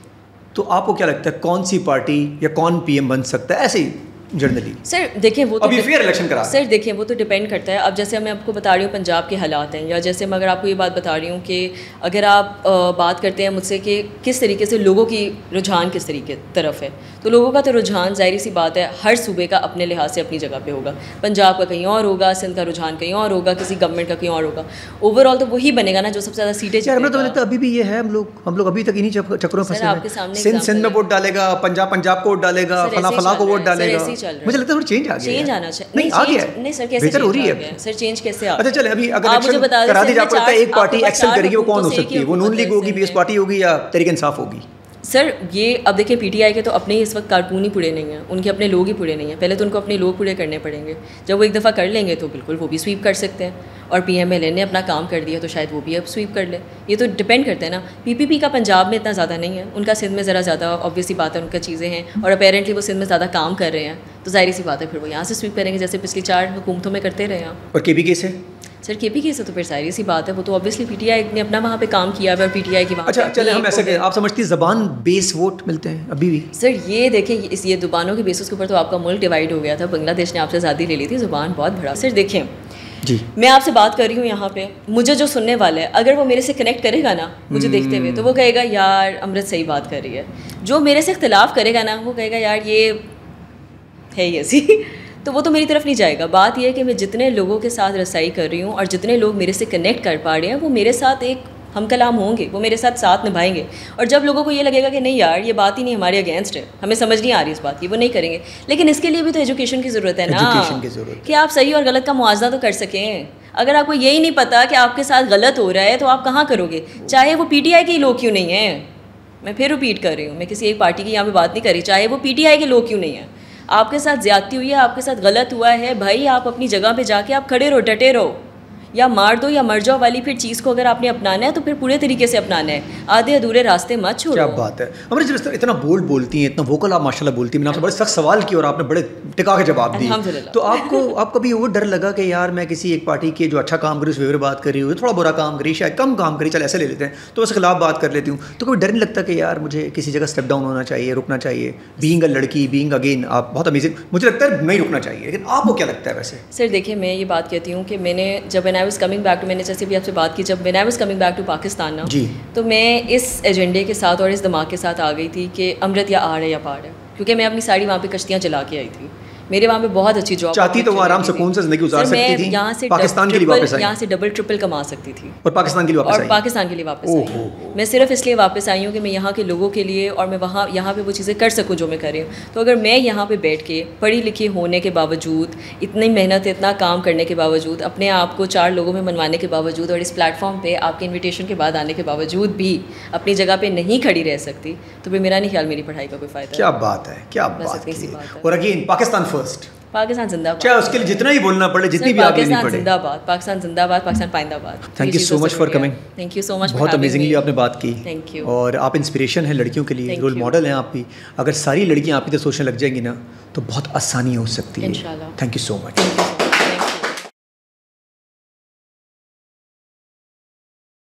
Speaker 2: تو آپ کو کیا لگتا ہے کون سی پارٹی یا کون پی ایم بن سکتا ہے ایسے ہی جنرلی؟
Speaker 1: سر دیکھیں وہ
Speaker 2: ابھی فیئر الیکشن کرا.
Speaker 1: سر دیکھیں وہ تو ڈپینڈ کرتا ہے. اب جیسے میں آپ کو بتا رہی ہوں پنجاب کے حالات ہیں, یا جیسے میں اگر آپ کو یہ بات بتا رہی ہوں کہ اگر آپ بات کرتے ہیں مجھ سے کہ کس طریقے سے لوگوں کی رجحان کس طریقے طرف ہے, تو لوگوں کا تو رجحان ظاہری سی بات ہے ہر صوبے کا اپنے لحاظ سے اپنی جگہ پہ ہوگا. پنجاب کا کہیں اور ہوگا, سندھ کا رجحان کہیں اور ہوگا, کسی گورنمنٹ کا کہیں اور ہوگا. اوور آل تو وہی بنے گا نا جو سب سے زیادہ سیٹیں جیتے گا.
Speaker 2: ابھی بھی یہ ہے, ہم لوگ ابھی تک انہیں چکروں میں پھنسے ہیں. سندھ میں ووٹ ڈالے گا, پنجاب کو ووٹ ڈالے گا, فلاں کو ووٹ ڈالے گا. مجھے لگتا ہے چینج آنا چاہیے. نہیں سر کیسے بہتر ہو رہی ہے سر, چینج کیسے آ. اچھا چلیں, ابھی اگر الیکشن کرا دی جائے پڑتا ہے ایک پارٹی ایکسل کرے گی, وہ کون ہو سکتی ہے؟ وہ نون لیگ ہوگی, پیس پارٹی ہوگی, یا تحریک انصاف ہوگی؟
Speaker 1: سر یہ اب دیکھیں پی ٹی آئی کے تو اپنے ہی اس وقت کارکن ہی پورے نہیں ہیں, ان کے اپنے لوگ ہی پورے نہیں ہیں. پہلے تو ان کو اپنے لوگ پورے کرنے پڑیں گے. جب وہ ایک دفعہ کر لیں گے تو بالکل وہ بھی سویپ کر سکتے ہیں, اور پی ایم ایل این نے اپنا کام کر دیا تو شاید وہ بھی اب سویپ کر لے. یہ تو ڈپینڈ کرتا ہے نا. پی پی پی کا پنجاب میں اتنا زیادہ نہیں ہے, ان کا سندھ میں ذرا زیادہ آبویسلی بات ہے, ان کا چیزیں ہیں, اور اپیرنٹلی وہ سندھ میں زیادہ کام کر رہے ہیں, تو ظاہری سی بات ہے پھر وہ یہاں سے سویپ کریں گے جیسے پچھلی 4 حکومتوں میں کرتے رہے ہیں.
Speaker 2: اور کے پی کے سے
Speaker 1: سر کے پی کے سے تو پھر ظاہری سی بات ہے, وہ تو آبویسلی پی ٹی آئی نے اپنا وہاں پہ کام کیا ہے, اور پی ٹی آئی کی وہاں.
Speaker 2: اچھا چلیں ہم ایسا کہ آپ سمجھتی ہیں زبان بیس ووٹ ملتے ہیں ابھی بھی؟
Speaker 1: سر یہ دیکھیں یہ زبانوں کے بیسس کے اوپر تو آپ کا ملک ڈیوائڈ ہو گیا تھا. بنگلہ دیش نے آپ سے آزادی لے لی تھی, زبان بہت بڑا. سر دیکھیں
Speaker 2: جی
Speaker 1: میں آپ سے بات کر رہی ہوں یہاں پہ, مجھے جو سننے والا ہے اگر وہ میرے سے کنیکٹ کرے گا نا مجھے دیکھتے ہوئے, تو وہ کہے گا یار امرت صحیح بات کر رہی ہے. جو میرے سے اختلاف کرے گا نا وہ کہے گا یار یہ ہے ہی ایسی, تو وہ تو میری طرف نہیں جائے گا. بات یہ ہے کہ میں جتنے لوگوں کے ساتھ رسائی کر رہی ہوں اور جتنے لوگ میرے سے کنیکٹ کر پا رہے ہیں وہ میرے ساتھ ایک ہم کلام ہوں گے, وہ میرے ساتھ نبھائیں گے. اور جب لوگوں کو یہ لگے گا کہ نہیں یار یہ بات ہی نہیں ہمارے اگینسٹ ہے, ہمیں سمجھ نہیں آ رہی اس بات کی, وہ نہیں کریں گے. لیکن اس کے لیے بھی تو ایجوکیشن کی ضرورت ہے نا, کہ آپ صحیح اور غلط کا موازنہ تو کر سکیں. اگر آپ کو یہی نہیں پتا کہ آپ کے ساتھ غلط ہو رہا ہے تو آپ کہاں کرو گے, چاہے وہ پی ٹی آئی کے لوگ کیوں نہیں ہیں. میں پھر ریپیٹ کر رہی ہوں, میں کسی ایک پارٹی کی یہاں پہ بات نہیں کر رہی, چاہے وہ پی ٹی آئی کے لوگ کیوں نہیں ہیں. آپ کے ساتھ زیادتی ہوئی ہے, آپ کے ساتھ غلط ہوا ہے, بھائی آپ اپنی جگہ پہ جا کے آپ کھڑے رہو, ڈٹے رہو. یا مار دو یا مر جاؤ والی پھر چیز کو اگر آپ نے اپنانا ہے تو پھر پورے طریقے سے اپنانا ہے, آدھے ادھورے راستے مت چھوڑو.
Speaker 2: کیا بات ہے امرت جی, اتنا بولڈ بولتی ہیں, اتنا ووکل آپ ماشاء اللہ بولتی ہیں. میں نے آپ سے بڑے سخت سوال کیا اور آپ نے بڑے ٹکا کے جواب دیے. تو آپ کو بھی وہ ڈر لگا کہ یار میں کسی ایک پارٹی کے جو اچھا کام کری اس فیور بات کر رہی ہوں, تھوڑا برا کام کری, شاید کم کام کری, چل ایسے لے لیتے ہیں, تو اس کے خلاف بات کر لیتی ہوں, تو کوئی ڈر نہیں لگتا کہ یار مجھے کسی جگہ اسٹیپ ڈاؤن ہونا چاہیے, رکنا چاہیے؟ بینگ اے لڑکی, بینگ اگین آپ بہت امیزنگ, مجھے لگتا ہے نہیں رکنا چاہیے, لیکن آپ کو کیا لگتا ہے ویسے؟
Speaker 1: سر دیکھیے میں یہ بات کہتی ہوں کہ میں نے جب when I was coming back to, میں نے جیسے بھی آپ سے بات کی, جب when I was coming back to Pakistan نا,
Speaker 2: جی
Speaker 1: تو میں اس ایجنڈے کے ساتھ اور اس دماغ کے ساتھ آ گئی تھی کہ امرت یا آڑ ہے یا پاڑ ہے, کیونکہ میں اپنی ساری وہاں پہ کشتیاں چلا کے آئی تھی. میرے وہاں پہ بہت اچھی جاب
Speaker 2: چاہتی تو وہ آرام سکون سے زندگی گزار سکتی تھی, پاکستان کے لیے واپس آئی,
Speaker 1: یہاں سے ڈبل ٹرپل کما سکتی تھی,
Speaker 2: اور پاکستان کے لیے واپس آئی.
Speaker 1: پاکستان کے لیے واپس آئی. میں صرف اس لیے واپس آئی ہوں کہ میں یہاں کے لوگوں کے لیے اور میں وہاں یہاں پہ وہ چیزیں کر سکوں جو میں کر رہی ہوں. تو اگر میں یہاں پہ بیٹھ کے پڑھی لکھی ہونے کے باوجود, اتنی محنت اتنا کام کرنے کے باوجود, اپنے آپ کو 4 لوگوں میں منوانے کے باوجود, اور اس پلیٹ فارم پہ آپ کے انویٹیشن کے بعد آنے کے باوجود بھی اپنی جگہ پہ نہیں کھڑی رہ سکتی, تو پھر میرا نہیں خیال میری پڑھائی کا کوئی فائدہ ہے.
Speaker 2: کیا بات ہے, کیا بات ہے. اور اگین پاکستان فرسٹ,
Speaker 1: پاکستان زندہ باد,
Speaker 2: چاہے اس کے لیے جتنا ہی بولنا پڑے, جتنی بھی آپ لینی پڑے.
Speaker 1: پاکستان زندہ باد, پاکستان زندہ باد, پاکستان پائندہ باد.
Speaker 2: Thank you so much for coming.
Speaker 1: Thank you so much,
Speaker 2: بہت امیزنگلی آپ نے بات کی.
Speaker 1: Thank you.
Speaker 2: اور آپ انسپریشن ہیں لڑکیوں کے لیے, رول ماڈل ہیں آپ بھی. اگر ساری لڑکیاں آپ کی تو سوچنے لگ جائیں گی نا تو بہت آسانی ہو سکتی ہے.
Speaker 1: انشاءاللہ.
Speaker 2: Thank you so much.